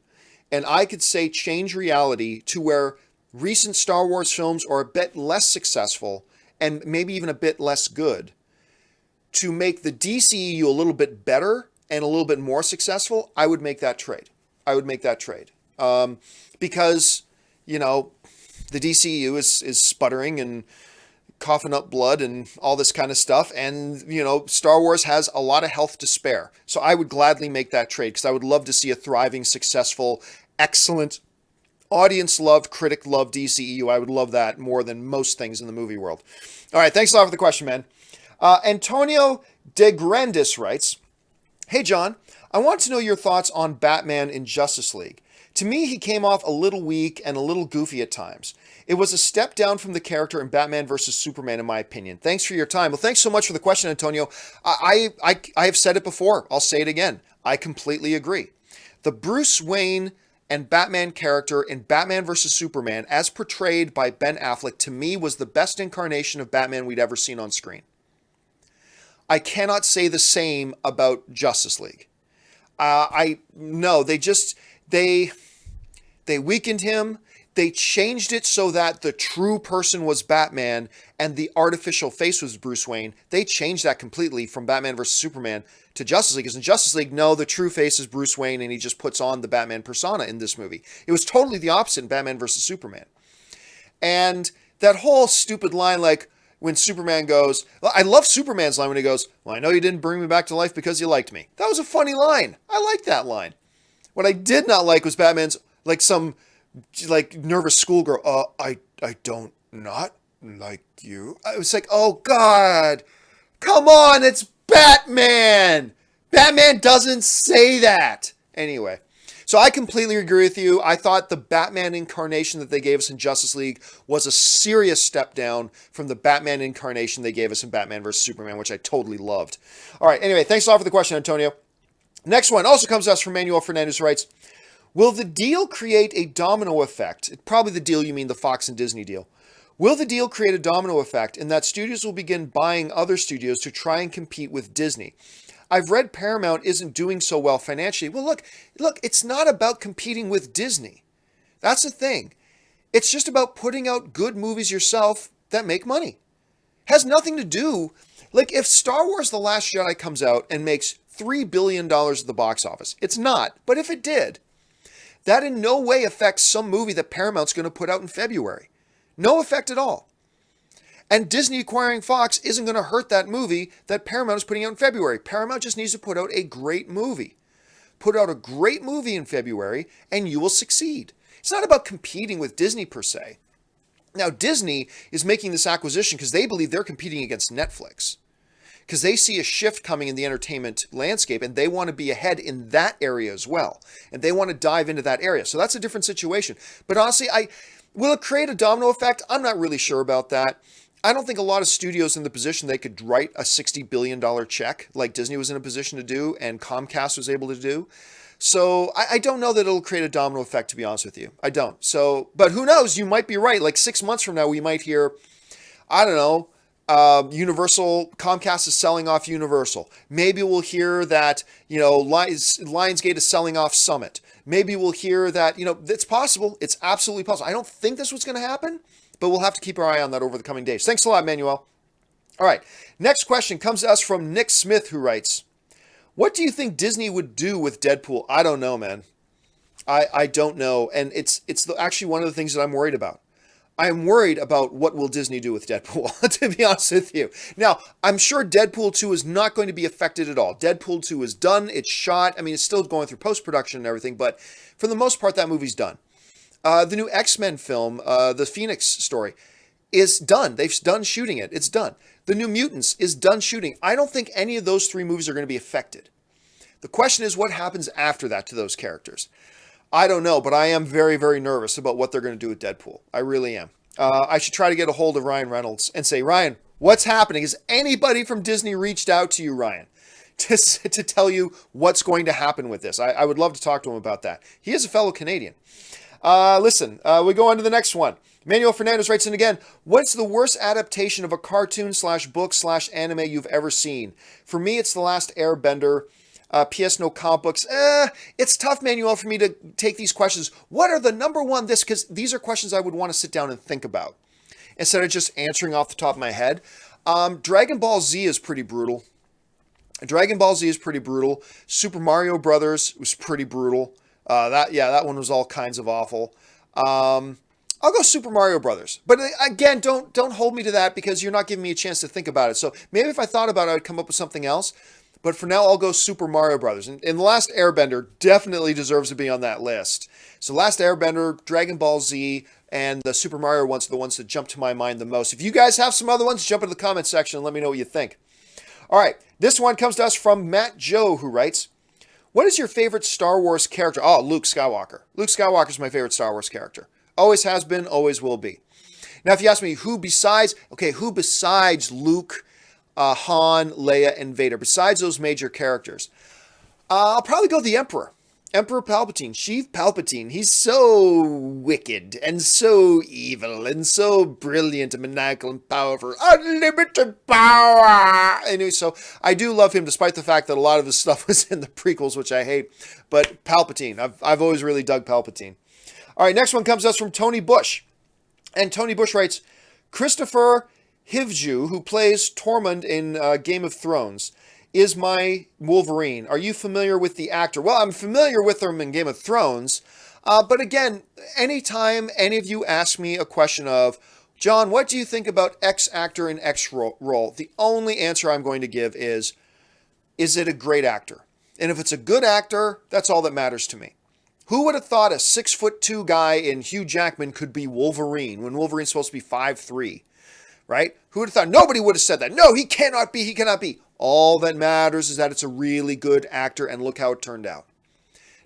and I could say change reality to where recent Star Wars films are a bit less successful and maybe even a bit less good, to make the DCEU a little bit better and a little bit more successful, I would make that trade. Because, you know, the DCEU is sputtering and coughing up blood and all this kind of stuff. And, you know, Star Wars has a lot of health to spare. So I would gladly make that trade because I would love to see a thriving, successful, excellent, audience-loved, critic-loved DCEU. I would love that more than most things in the movie world. All right, thanks a lot for the question, man. Antonio De Grandis writes, "Hey, John, I want to know your thoughts on Batman in Justice League. To me, he came off a little weak and a little goofy at times. It was a step down from the character in Batman vs. Superman, in my opinion. Thanks for your time." Well, thanks so much for the question, Antonio. I have said it before. I'll say it again. I completely agree. The Bruce Wayne and Batman character in Batman vs. Superman, as portrayed by Ben Affleck, to me was the best incarnation of Batman we'd ever seen on screen. I cannot say the same about Justice League. They weakened him. They changed it so that the true person was Batman and the artificial face was Bruce Wayne. They changed that completely from Batman vs. Superman to Justice League. Because in Justice League, no, the true face is Bruce Wayne and he just puts on the Batman persona in this movie. It was totally the opposite in Batman vs. Superman. And That whole stupid line, like when Superman goes, I love Superman's line when he goes, well, I know you didn't bring me back to life because you liked me. That was a funny line. I liked that line. What I did not like was Batman's, like some, like nervous schoolgirl. I don't not like you. I was like, oh God, come on, it's Batman. Batman doesn't say that. Anyway, so I completely agree with you. I thought the Batman incarnation that they gave us in Justice League was a serious step down from the Batman incarnation they gave us in Batman vs. Superman, which I totally loved. All right, anyway, thanks a lot for the question, Antonio. Next one also comes to us from Manuel Fernandez, who writes, will the deal create a domino effect? Probably the deal, you mean the Fox and Disney deal. Will the deal create a domino effect in that studios will begin buying other studios to try and compete with Disney? I've read Paramount isn't doing so well financially. Well, look, it's not about competing with Disney. That's the thing. It's just about putting out good movies yourself that make money. Has nothing to do, like if Star Wars The Last Jedi comes out and makes $3 billion at the box office. It's not, but if it did, that in no way affects some movie that Paramount's going to put out in February. No effect at all. And Disney acquiring Fox isn't going to hurt that movie that Paramount is putting out in February. Paramount just needs to put out a great movie. Put out a great movie in February and you will succeed. It's not about competing with Disney per se. Now, Disney is making this acquisition because they believe they're competing against Netflix. Because they see a shift coming in the entertainment landscape and they want to be ahead in that area as well. And they want to dive into that area. So that's a different situation. But honestly, will it create a domino effect? I'm not really sure about that. I don't think a lot of studios in the position they could write a $60 billion check like Disney was in a position to do and Comcast was able to do. So I don't know that it'll create a domino effect, to be honest with you. I don't. So, but who knows? You might be right. Like 6 months from now, we might hear, I don't know, Universal, Comcast is selling off Universal. Maybe we'll hear that, Lionsgate is selling off Summit. Maybe we'll hear that, it's possible. It's absolutely possible. I don't think this was going to happen, but we'll have to keep our eye on that over the coming days. Thanks a lot, Manuel. All right. Next question comes to us from Nick Smith, who writes, what do you think Disney would do with Deadpool? I don't know, man. I don't know. And it's actually one of the things that I'm worried about. I'm worried about what will Disney do with Deadpool, to be honest with you. Now, I'm sure Deadpool 2 is not going to be affected at all. Deadpool 2 is done. It's shot. I mean, it's still going through post-production and everything, but for the most part, that movie's done. The new X-Men film, the Phoenix story, is done. They've done shooting it. It's done. The new Mutants is done shooting. I don't think any of those three movies are going to be affected. The question is what happens after that to those characters. I don't know, but I am very, very nervous about what they're going to do with Deadpool. I really am. I should try to get a hold of Ryan Reynolds and say, Ryan, what's happening? Has anybody from Disney reached out to you, Ryan, to tell you what's going to happen with this? I would love to talk to him about that. He is a fellow Canadian. Listen, we go on to the next one. Manuel Fernandez writes in again, what's the worst adaptation of a cartoon/book/anime you've ever seen? For me, it's The Last Airbender. P.S. No comic books. It's tough, Manuel, for me to take these questions. What are the number one this? Because these are questions I would want to sit down and think about instead of just answering off the top of my head. Dragon Ball Z is pretty brutal. Super Mario Brothers was pretty brutal. That one was all kinds of awful. I'll go Super Mario Brothers. But again, don't hold me to that because you're not giving me a chance to think about it. So maybe if I thought about it, I'd come up with something else. But for now, I'll go Super Mario Brothers. And The Last Airbender definitely deserves to be on that list. So Last Airbender, Dragon Ball Z, and the Super Mario ones are the ones that jump to my mind the most. If you guys have some other ones, jump into the comment section and let me know what you think. All right, this one comes to us from Matt Joe, who writes, what is your favorite Star Wars character? Oh, Luke Skywalker. Luke Skywalker is my favorite Star Wars character. Always has been, always will be. Now, if you ask me who besides Luke, Han, Leia, and Vader, besides those major characters, I'll probably go the Emperor. Emperor Palpatine, Sheev Palpatine. He's so wicked and so evil and so brilliant and maniacal and powerful. Unlimited power! Anyway, so I do love him despite the fact that a lot of his stuff was in the prequels, which I hate. But Palpatine, I've always really dug Palpatine. All right, next one comes to us from Tony Bush. And Tony Bush writes, Christopher Hivju, who plays Tormund in Game of Thrones, is my Wolverine. Are you familiar with the actor? Well, I'm familiar with him in Game of Thrones. But again, anytime any of you ask me a question of, John, what do you think about X actor in X role? The only answer I'm going to give is it a great actor? And if it's a good actor, that's all that matters to me. Who would have thought a 6'2" guy in Hugh Jackman could be Wolverine when Wolverine's supposed to be 5'3", right? Who would have thought? Nobody would have said that. No, he cannot be. He cannot be. All that matters is that it's a really good actor, and look how it turned out.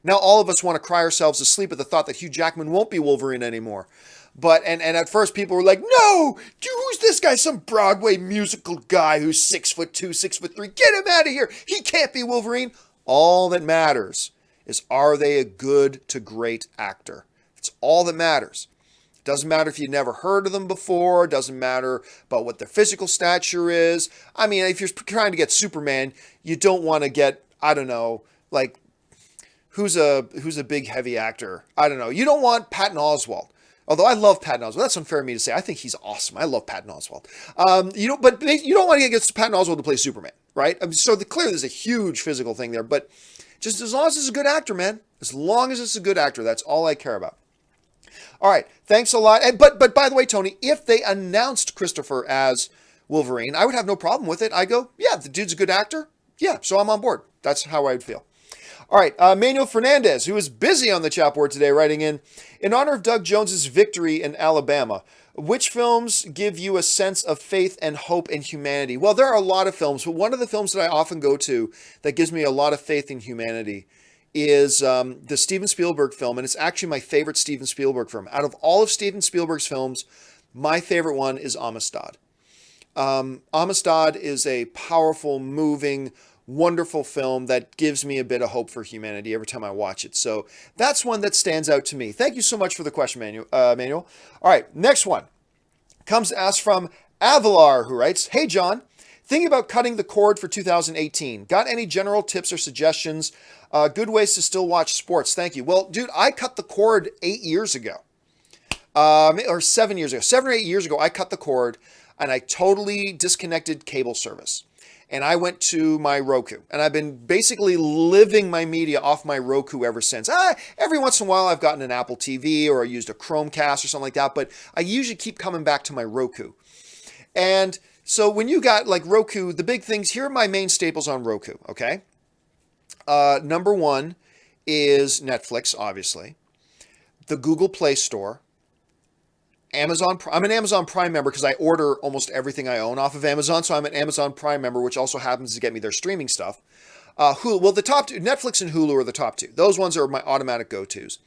Now all of us want to cry ourselves to sleep at the thought that Hugh Jackman won't be Wolverine anymore. But, and at first people were like, no, who's this guy? Some Broadway musical guy who's 6'2", 6'3". Get him out of here. He can't be Wolverine. All that matters is, are they a good to great actor? It's all that matters. It doesn't matter if you've never heard of them before. It doesn't matter about what their physical stature is. I mean, if you're trying to get Superman, you don't want to get, I don't know, like, who's a big heavy actor? I don't know. You don't want Patton Oswalt. Although I love Patton Oswalt. That's unfair of me to say. I think he's awesome. I love Patton Oswalt. But you don't want to get Patton Oswalt to play Superman, right? I mean, so clearly there's a huge physical thing there. But just as long as it's a good actor, man. As long as it's a good actor, that's all I care about. All right, thanks a lot. But by the way, Tony, if they announced Christopher as Wolverine, I would have no problem with it. I go, yeah, the dude's a good actor. Yeah, so I'm on board. That's how I would feel. All right, Manuel Fernandez, who is busy on the chat board today, writing in honor of Doug Jones's victory in Alabama, which films give you a sense of faith and hope in humanity? Well, there are a lot of films, but one of the films that I often go to that gives me a lot of faith in humanity is the Steven Spielberg film, and it's actually my favorite Steven Spielberg film. Out of all of Steven Spielberg's films, my favorite one is Amistad. Amistad is a powerful, moving, wonderful film that gives me a bit of hope for humanity every time I watch it. So that's one that stands out to me. Thank you so much for the question, Manuel. All right, next one comes to us from Avalar, who writes, hey, John, thinking about cutting the cord for 2018. Got any general tips or suggestions? Good ways to still watch sports. Thank you. Well, dude, I cut the cord 8 years ago. Or 7 years ago. 7 or 8 years ago, I cut the cord and I totally disconnected cable service. And I went to my Roku. And I've been basically living my media off my Roku ever since. Every once in a while, I've gotten an Apple TV or I used a Chromecast or something like that. But I usually keep coming back to my Roku. And so when you got like Roku, the big things, here are my main staples on Roku, okay? Number one is Netflix, obviously. The Google Play Store. Amazon. I'm an Amazon Prime member because I order almost everything I own off of Amazon. So I'm an Amazon Prime member, which also happens to get me their streaming stuff. Hulu, well, the top two, Netflix and Hulu are the top two. Those ones are my automatic go-tos.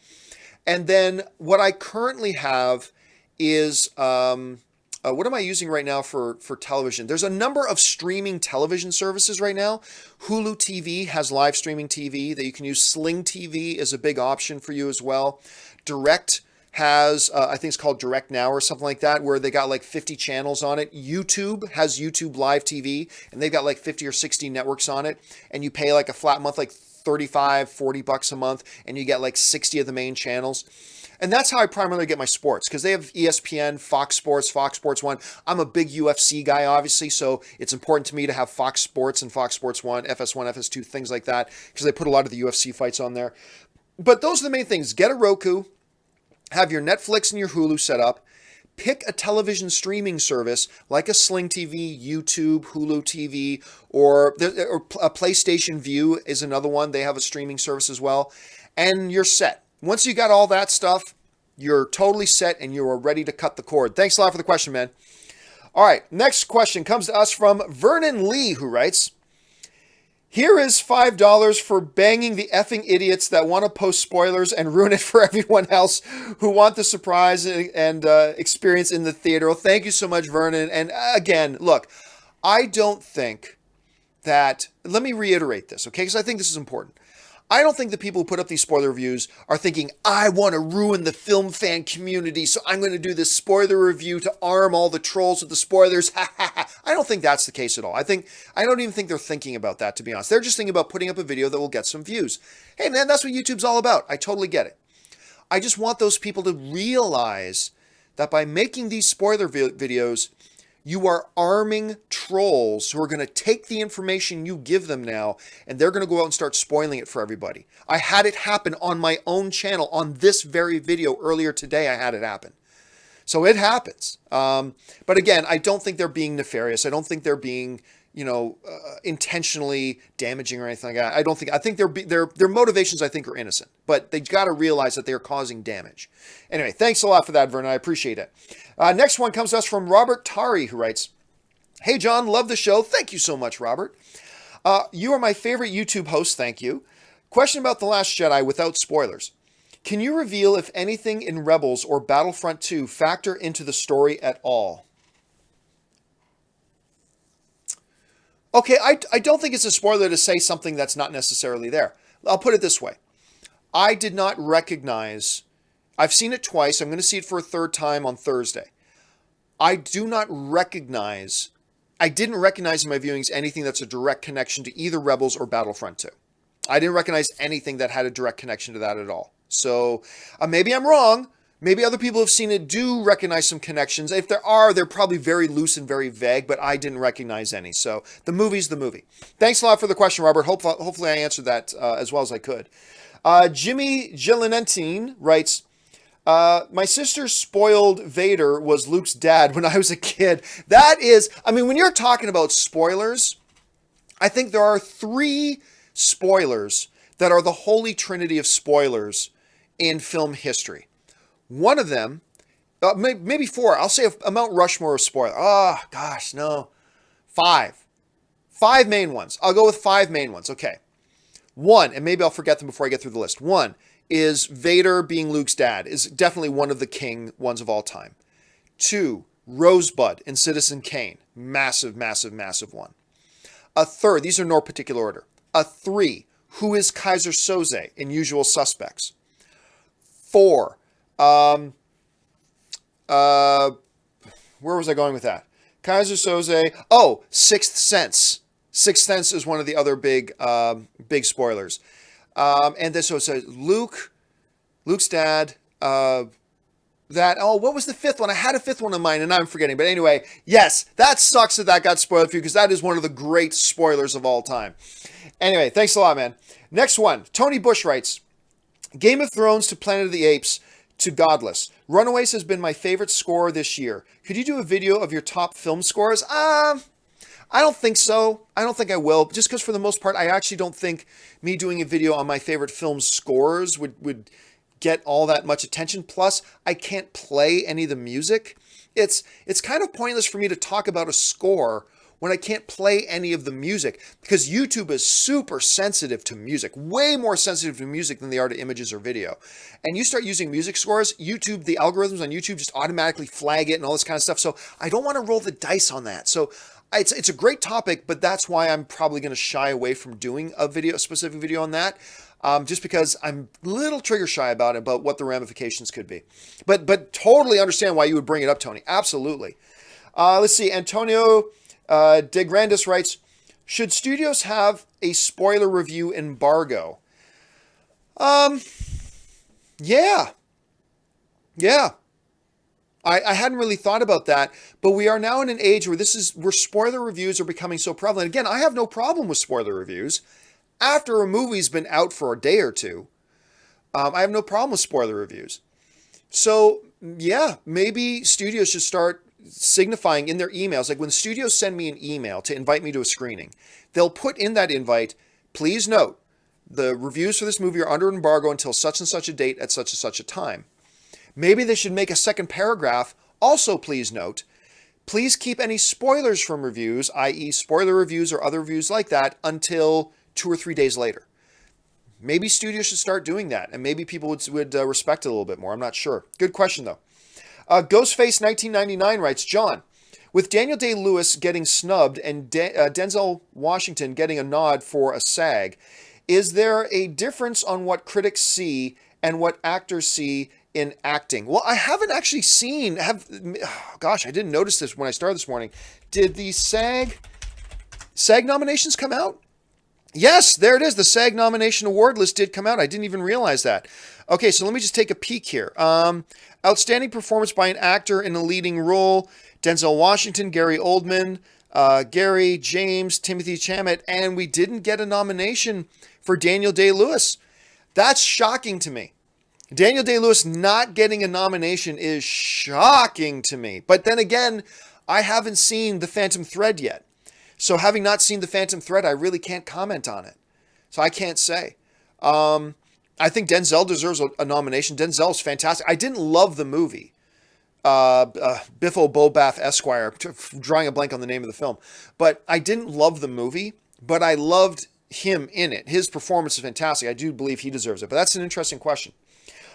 And then what I currently have is, what am I using right now for television? There's a number of streaming television services right now. Hulu TV has live streaming TV that you can use. Sling TV is a big option for you as well. Direct has, I think it's called Direct Now or something like that, where they got like 50 channels on it. YouTube has YouTube Live TV, and they've got like 50 or 60 networks on it. And you pay like a flat month, like 35, 40 bucks a month, and you get like 60 of the main channels. And that's how I primarily get my sports, because they have ESPN, Fox Sports 1. I'm a big UFC guy, obviously, so it's important to me to have Fox Sports and Fox Sports 1, FS1, FS2, things like that, because they put a lot of the UFC fights on there. But those are the main things. Get a Roku. Have your Netflix and your Hulu set up. Pick a television streaming service like a Sling TV, YouTube, Hulu TV, or a PlayStation View is another one. They have a streaming service as well. And you're set. Once you got all that stuff, you're totally set and you are ready to cut the cord. Thanks a lot for the question, man. All right, next question comes to us from Vernon Lee, who writes, here is $5 for banging the effing idiots that want to post spoilers and ruin it for everyone else who want the surprise and experience in the theater. Well, thank you so much, Vernon. And again, look, I don't think that, let me reiterate this, okay? Because I think this is important. I don't think the people who put up these spoiler reviews are thinking, I want to ruin the film fan community, so I'm going to do this spoiler review to arm all the trolls with the spoilers. I don't think that's the case at all. I don't even think they're thinking about that, to be honest. They're just thinking about putting up a video that will get some views. Hey, man, that's what YouTube's all about. I totally get it. I just want those people to realize that by making these spoiler videos, you are arming trolls who are going to take the information you give them now, and they're going to go out and start spoiling it for everybody. I had it happen on my own channel on this very video earlier today. I had it happen. So it happens. But again, I don't think they're being nefarious. I don't think they're being, intentionally damaging or anything like that. I think their motivations, I think, are innocent, but they got to realize that they're causing damage. Anyway, thanks a lot for that, Vernon. I appreciate it. Next one comes to us from Robert Tari, who writes, "Hey, John, love the show." Thank you so much, Robert. You are my favorite YouTube host. Thank you. Question about The Last Jedi without spoilers. Can you reveal if anything in Rebels or Battlefront 2 factor into the story at all? Okay, I don't think it's a spoiler to say something that's not necessarily there. I'll put it this way. I did not recognize... I've seen it twice. I'm going to see it for a third time on Thursday. I didn't recognize in my viewings anything that's a direct connection to either Rebels or Battlefront 2. I didn't recognize anything that had a direct connection to that at all. So maybe I'm wrong. Maybe other people have seen it, do recognize some connections. If there are, they're probably very loose and very vague, but I didn't recognize any. So the movie's the movie. Thanks a lot for the question, Robert. Hopefully I answered that as well as I could. Jimmy Gillenentine writes, my sister spoiled Vader was Luke's dad when I was a kid. That is, when you're talking about spoilers, I think there are 3 spoilers that are the holy trinity of spoilers in film history. One of them, maybe 4. I'll say a Mount Rushmore of spoilers. Oh, gosh, no. 5. 5 main ones. I'll go with 5 main ones. Okay. 1, and maybe I'll forget them before I get through the list. 1 is Vader being Luke's dad. Is definitely one of the king ones of all time. 2, Rosebud in Citizen Kane. Massive, massive, massive one. A third, these are no particular order. A 3, who is Kaiser Soze in Usual Suspects. 4, where was I going with that? Kaiser Soze. Oh, Sixth Sense. Sixth Sense is one of the other big spoilers. And this, so it says Luke's dad, what was the 5th one? I had a 5th one in mind and now I'm forgetting. But anyway, yes, that sucks that got spoiled for you because that is one of the great spoilers of all time. Anyway, thanks a lot, man. Next one. Tony Bush writes, Game of Thrones to Planet of the Apes to Godless. Runaways has been my favorite score this year. Could you do a video of your top film scores? I don't think so. I don't think I will. Just because for the most part, I actually don't think me doing a video on my favorite film scores would get all that much attention. Plus, I can't play any of the music. It's kind of pointless for me to talk about a score when I can't play any of the music because YouTube is super sensitive to music, way more sensitive to music than they are to images or video. And you start using music scores, YouTube, the algorithms on YouTube just automatically flag it and all this kind of stuff. So I don't want to roll the dice on that. So it's a great topic, but that's why I'm probably going to shy away from doing a specific video on that. Just because I'm a little trigger shy about it, about what the ramifications could be. But totally understand why you would bring it up, Tony. Absolutely. Let's see. Antonio De Grandis writes, should studios have a spoiler review embargo? Yeah. I hadn't really thought about that, but we are now in an age where spoiler reviews are becoming so prevalent. Again, I have no problem with spoiler reviews. After a movie's been out for a day or two, I have no problem with spoiler reviews. So, yeah, maybe studios should start signifying in their emails, like when studios send me an email to invite me to a screening, they'll put in that invite, please note, the reviews for this movie are under embargo until such and such a date at such and such a time. Maybe they should make a second paragraph, also please note, please keep any spoilers from reviews, i.e. spoiler reviews or other reviews like that, until 2 or 3 days later. Maybe studios should start doing that, and maybe people would respect it a little bit more. I'm not sure. Good question, though. Ghostface1999 writes, John, with Daniel Day-Lewis getting snubbed and Denzel Washington getting a nod for a SAG, is there a difference on what critics see and what actors see in acting? Well, I haven't actually seen, gosh, I didn't notice this when I started this morning. Did the SAG nominations come out? Yes, there it is. The SAG nomination award list did come out. I didn't even realize that. Okay, so let me just take a peek here. Outstanding performance by an actor in a leading role. Denzel Washington, Gary Oldman, Gary, James, Timothy Chalamet, and we didn't get a nomination for Daniel Day-Lewis. That's shocking to me. Daniel Day-Lewis not getting a nomination is shocking to me. But then again, I haven't seen The Phantom Thread yet. So having not seen The Phantom Thread, I really can't comment on it. So I can't say. I think Denzel deserves a nomination. Denzel's fantastic. I didn't love the movie. Biffo Bobath Esquire, drawing a blank on the name of the film. But I didn't love the movie, but I loved him in it. His performance is fantastic. I do believe he deserves it. But that's an interesting question.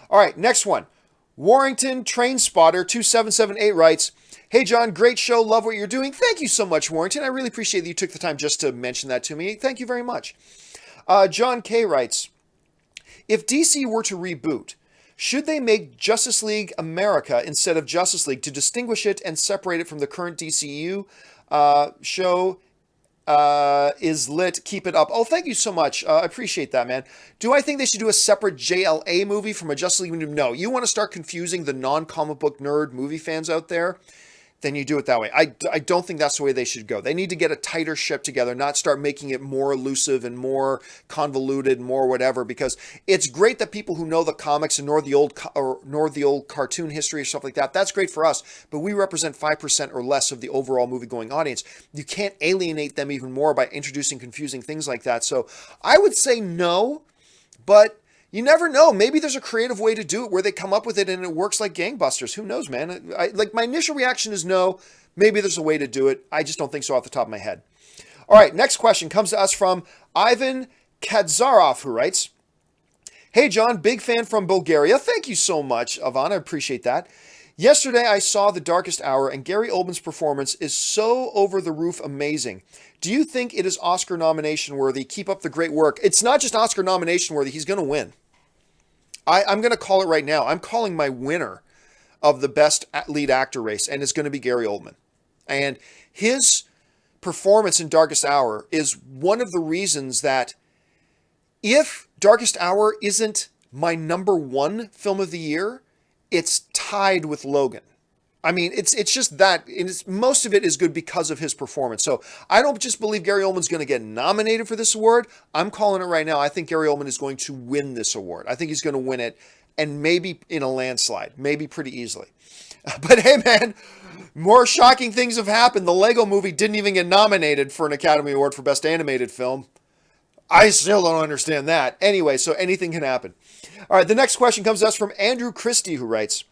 All right, next one. Warrington Train Spotter 2778 writes, "Hey John, great show. Love what you're doing." Thank you so much, Warrington. I really appreciate that you took the time just to mention that to me. Thank you very much. John K writes, "If DC were to reboot, should they make Justice League America instead of Justice League to distinguish it and separate it from the current DCU show? Is lit. Keep it up." Oh, thank you so much. I appreciate that, man. Do I think they should do a separate JLA movie from a Justice League movie? No. You want to start confusing the non-comic book nerd movie fans out there? Then you do it that way. I don't think that's the way they should go. They need to get a tighter ship together, not start making it more elusive and more convoluted, more whatever, because it's great that people who know the comics and know the old cartoon history or stuff like that, that's great for us, but we represent 5% or less of the overall movie-going audience. You can't alienate them even more by introducing confusing things like that. So I would say no, but you never know. Maybe there's a creative way to do it where they come up with it and it works like gangbusters. Who knows, man? My initial reaction is no. Maybe there's a way to do it. I just don't think so off the top of my head. All right, next question comes to us from Ivan Kadzarov, who writes, "Hey, John, big fan from Bulgaria." Thank you so much, Ivan. I appreciate that. "Yesterday, I saw The Darkest Hour, and Gary Oldman's performance is so over-the-roof amazing. Do you think it is Oscar nomination worthy? Keep up the great work." It's not just Oscar nomination worthy. He's going to win. I'm going to call it right now. I'm calling my winner of the best lead actor race, and it's going to be Gary Oldman. And his performance in Darkest Hour is one of the reasons that if Darkest Hour isn't my number one film of the year, it's tied with Logan. I mean, it's just that, and most of it is good because of his performance. So I don't just believe Gary Oldman's going to get nominated for this award. I'm calling it right now. I think Gary Oldman is going to win this award. I think he's going to win it, and maybe in a landslide, maybe pretty easily. But hey, man, more shocking things have happened. The Lego Movie didn't even get nominated for an Academy Award for Best Animated Film. I still don't understand that. Anyway, so anything can happen. All right, the next question comes to us from Andrew Christie, who writes,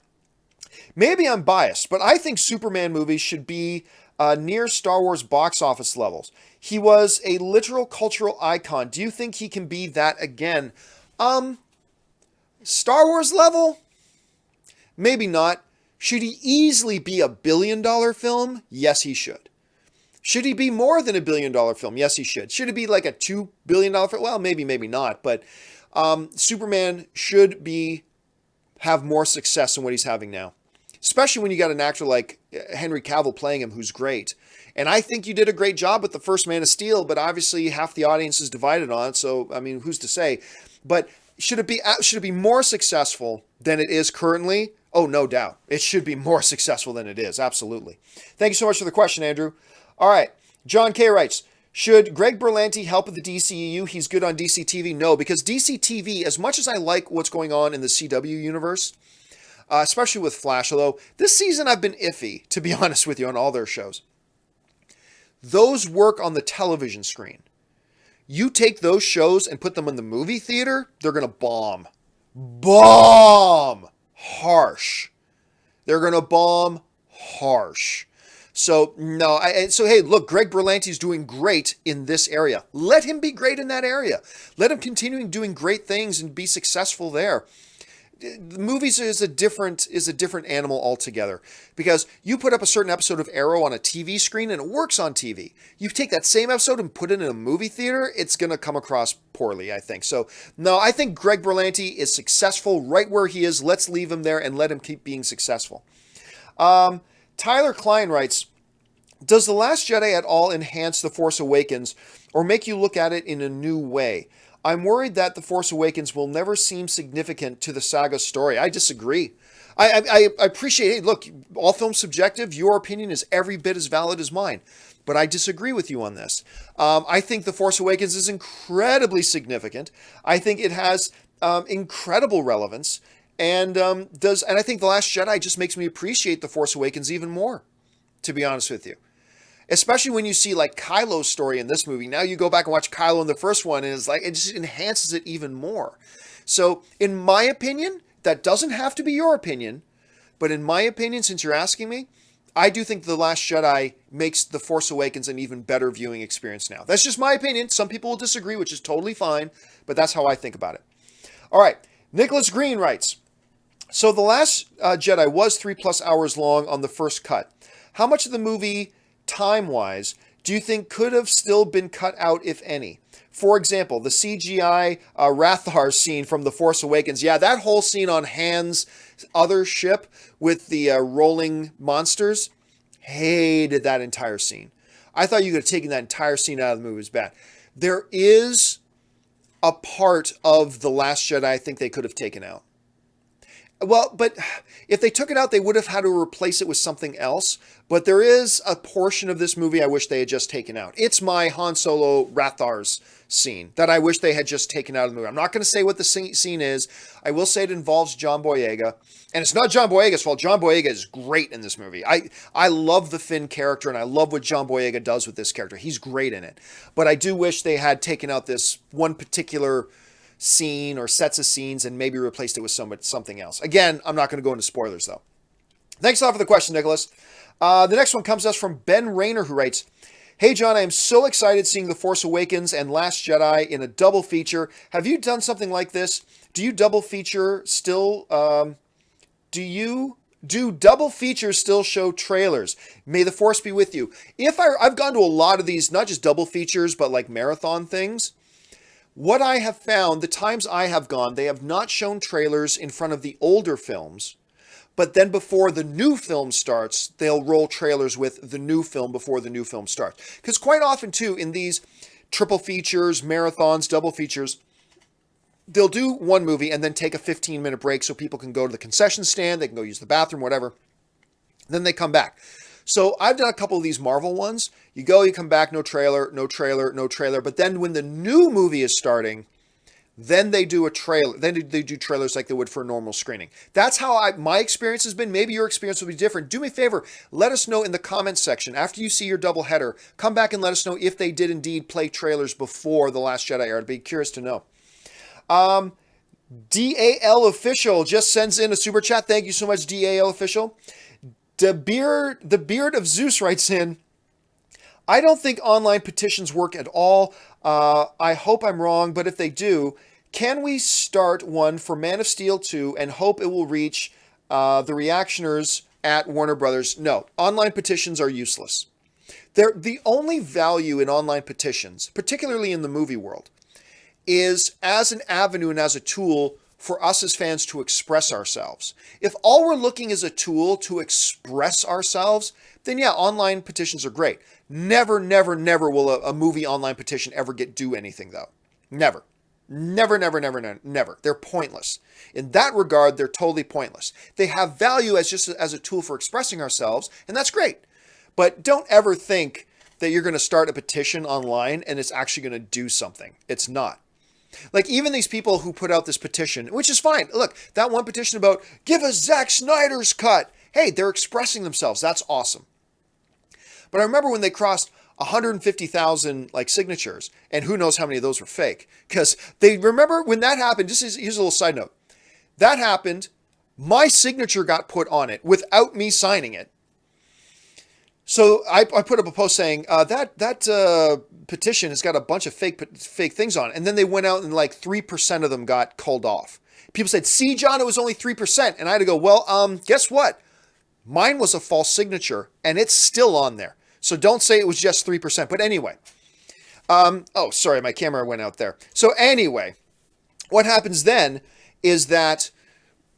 "Maybe I'm biased, but I think Superman movies should be near Star Wars box office levels. He was a literal cultural icon. Do you think he can be that again?" Star Wars level? Maybe not. Should he easily be a billion-dollar film? Yes, he should. Should he be more than a billion-dollar film? Yes, he should. Should it be like a $2 billion film? Well, maybe not. But Superman should have more success than what he's having now. Especially when you got an actor like Henry Cavill playing him, who's great. And I think you did a great job with the first Man of Steel, but obviously half the audience is divided on it. So, I mean, who's to say? But should it be more successful than it is currently? Oh, no doubt. It should be more successful than it is. Absolutely. Thank you so much for the question, Andrew. All right. John K. writes, "Should Greg Berlanti help with the DCEU? He's good on DC TV." No, because DC TV, as much as I like what's going on in the CW universe, especially with Flash, although this season I've been iffy, to be honest with you, on all their shows. Those work on the television screen. You take those shows and put them in the movie theater, they're going to bomb. Bomb! Harsh. They're going to bomb harsh. So, no. Hey, look, Greg Berlanti's doing great in this area. Let him be great in that area. Let him continue doing great things and be successful there. The movies is a different animal altogether, because you put up a certain episode of Arrow on a TV screen and it works on TV. You take that same episode and put it in a movie theater, it's going to come across poorly, I think. So, no, I think Greg Berlanti is successful right where he is. Let's leave him there and let him keep being successful. Tyler Klein writes, "Does The Last Jedi at all enhance The Force Awakens or make you look at it in a new way? I'm worried that The Force Awakens will never seem significant to the saga's story." I disagree. I appreciate, hey, look, all film's subjective. Your opinion is every bit as valid as mine. But I disagree with you on this. I think The Force Awakens is incredibly significant. I think it has incredible relevance. And and I think The Last Jedi just makes me appreciate The Force Awakens even more, to be honest with you. Especially when you see like Kylo's story in this movie. Now you go back and watch Kylo in the first one, and it's like it just enhances it even more. So, in my opinion, that doesn't have to be your opinion, but in my opinion, since you're asking me, I do think The Last Jedi makes The Force Awakens an even better viewing experience now. That's just my opinion. Some people will disagree, which is totally fine, but that's how I think about it. All right, Nicholas Green writes, so The Last Jedi was 3+ hours long on the first cut. How much of the movie, time-wise, do you think could have still been cut out, if any? For example, the CGI Rathar scene from The Force Awakens. Yeah, that whole scene on Han's other ship with the rolling monsters. Hated that entire scene. I thought you could have taken that entire scene out of the movie. It was bad. There is a part of The Last Jedi I think they could have taken out. Well, but if they took it out, they would have had to replace it with something else. But there is a portion of this movie I wish they had just taken out. It's my Han Solo Rathar's scene that I wish they had just taken out of the movie. I'm not going to say what the scene is. I will say it involves John Boyega. And it's not John Boyega's fault. John Boyega is great in this movie. I love the Finn character, and I love what John Boyega does with this character. He's great in it. But I do wish they had taken out this one particular scene or sets of scenes and maybe replaced it with something else. Again, I'm not going to go into spoilers, though. Thanks a lot for the question, Nicholas. The next one comes to us from Ben Rayner, who writes, hey, John, I am so excited seeing The Force Awakens and Last Jedi in a double feature. Have you done something like this? Do you double feature still? Do double features still show trailers? May the Force be with you. I've gone to a lot of these, not just double features, but like marathon things. What I have found, the times I have gone, they have not shown trailers in front of the older films, but then before the new film starts, they'll roll trailers with the new film before the new film starts. Because quite often, too, in these triple features, marathons, double features, they'll do one movie and then take a 15-minute break so people can go to the concession stand, they can go use the bathroom, whatever. Then they come back. So I've done a couple of these Marvel ones. You go, you come back, no trailer, no trailer, no trailer. But then when the new movie is starting, then they do a trailer. Then they do trailers like they would for a normal screening. That's how my experience has been. Maybe your experience will be different. Do me a favor. Let us know in the comments section. After you see your double header, come back and let us know if they did indeed play trailers before The Last Jedi aired. I'd be curious to know. DAL Official just sends in a super chat. Thank you so much, DAL Official. The Beard of Zeus writes in, I don't think online petitions work at all. I hope I'm wrong, but if they do, can we start one for Man of Steel 2 and hope it will reach the reactioners at Warner Brothers? No, online petitions are useless. The only value in online petitions, particularly in the movie world, is as an avenue and as a tool for us as fans to express ourselves. If all we're looking is a tool to express ourselves, then yeah, online petitions are great. Never, never, never will a movie online petition ever do anything, though. Never. Never, never, never, never, never. They're pointless. In that regard, they're totally pointless. They have value as a tool for expressing ourselves, and that's great. But don't ever think that you're going to start a petition online and it's actually going to do something. It's not. Like, even these people who put out this petition, which is fine. Look, that one petition about, give us Zack Snyder's cut. Hey, they're expressing themselves. That's awesome. But I remember when they crossed 150,000 signatures, and who knows how many of those were fake. Because they remember when that happened, here's a little side note. That happened, my signature got put on it without me signing it. So I put up a post saying that petition has got a bunch of fake things on it. And then they went out and 3% of them got culled off. People said, see, John, it was only 3%. And I had to go, well, guess what? Mine was a false signature and it's still on there. So don't say it was just 3%. But anyway, oh, sorry, my camera went out there. So anyway, what happens then is that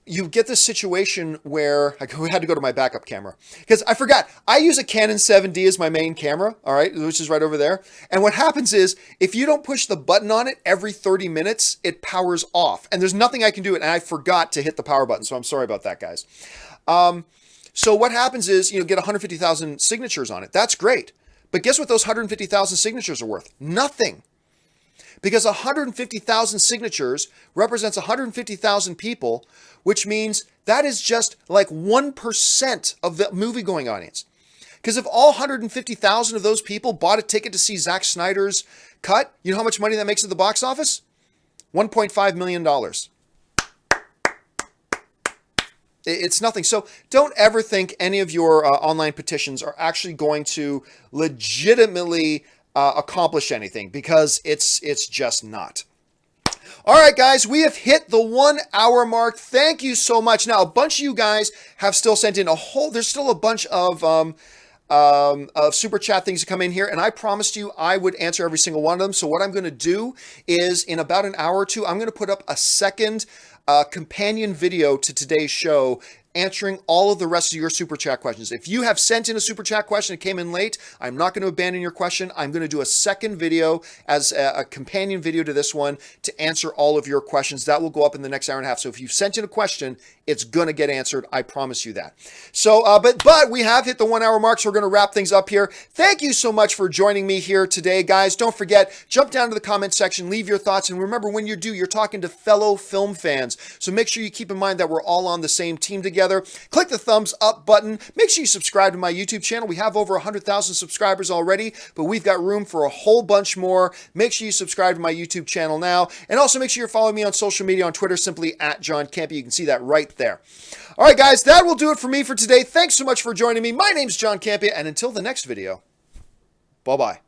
you get this situation where I had to go to my backup camera because I forgot. I use a Canon 7D as my main camera, all right, which is right over there. And what happens is if you don't push the button on it every 30 minutes, it powers off. And there's nothing I can do. And I forgot to hit the power button. So I'm sorry about that, guys. So what happens is, get 150,000 signatures on it. That's great. But guess what those 150,000 signatures are worth? Nothing. Because 150,000 signatures represents 150,000 people, which means that is just like 1% of the movie-going audience. Because if all 150,000 of those people bought a ticket to see Zack Snyder's cut, you know how much money that makes at the box office? $1.5 million. It's nothing. So don't ever think any of your online petitions are actually going to legitimately accomplish anything, because it's just not. All right, guys, we have hit the 1 hour mark. Thank you so much. Now, a bunch of you guys have still sent in there's still a bunch of super chat things to come in here, and I promised you I would answer every single one of them. So what I'm going to do is, in about an hour or two, I'm going to put up a second companion video to today's show, answering all of the rest of your super chat questions. If you have sent in a super chat question that came in late, I'm not going to abandon your question. I'm going to do a second video as a companion video to this one to answer all of your questions. That will go up in the next hour and a half. So if you've sent in a question, it's going to get answered. I promise you that. So, but we have hit the 1 hour mark, so we're going to wrap things up here. Thank you so much for joining me here today, guys. Don't forget, jump down to the comment section, leave your thoughts, and remember, when you do, you're talking to fellow film fans. So make sure you keep in mind that we're all on the same team together. Click the thumbs up button. Make sure you subscribe to my YouTube channel. We have over 100,000 subscribers already, but we've got room for a whole bunch more. Make sure you subscribe to my YouTube channel now. And also make sure you're following me on social media, on Twitter, simply at John Campea. You can see that right there. All right, guys, that will do it for me for today. Thanks so much for joining me. My name's John Campea, and until the next video, bye-bye.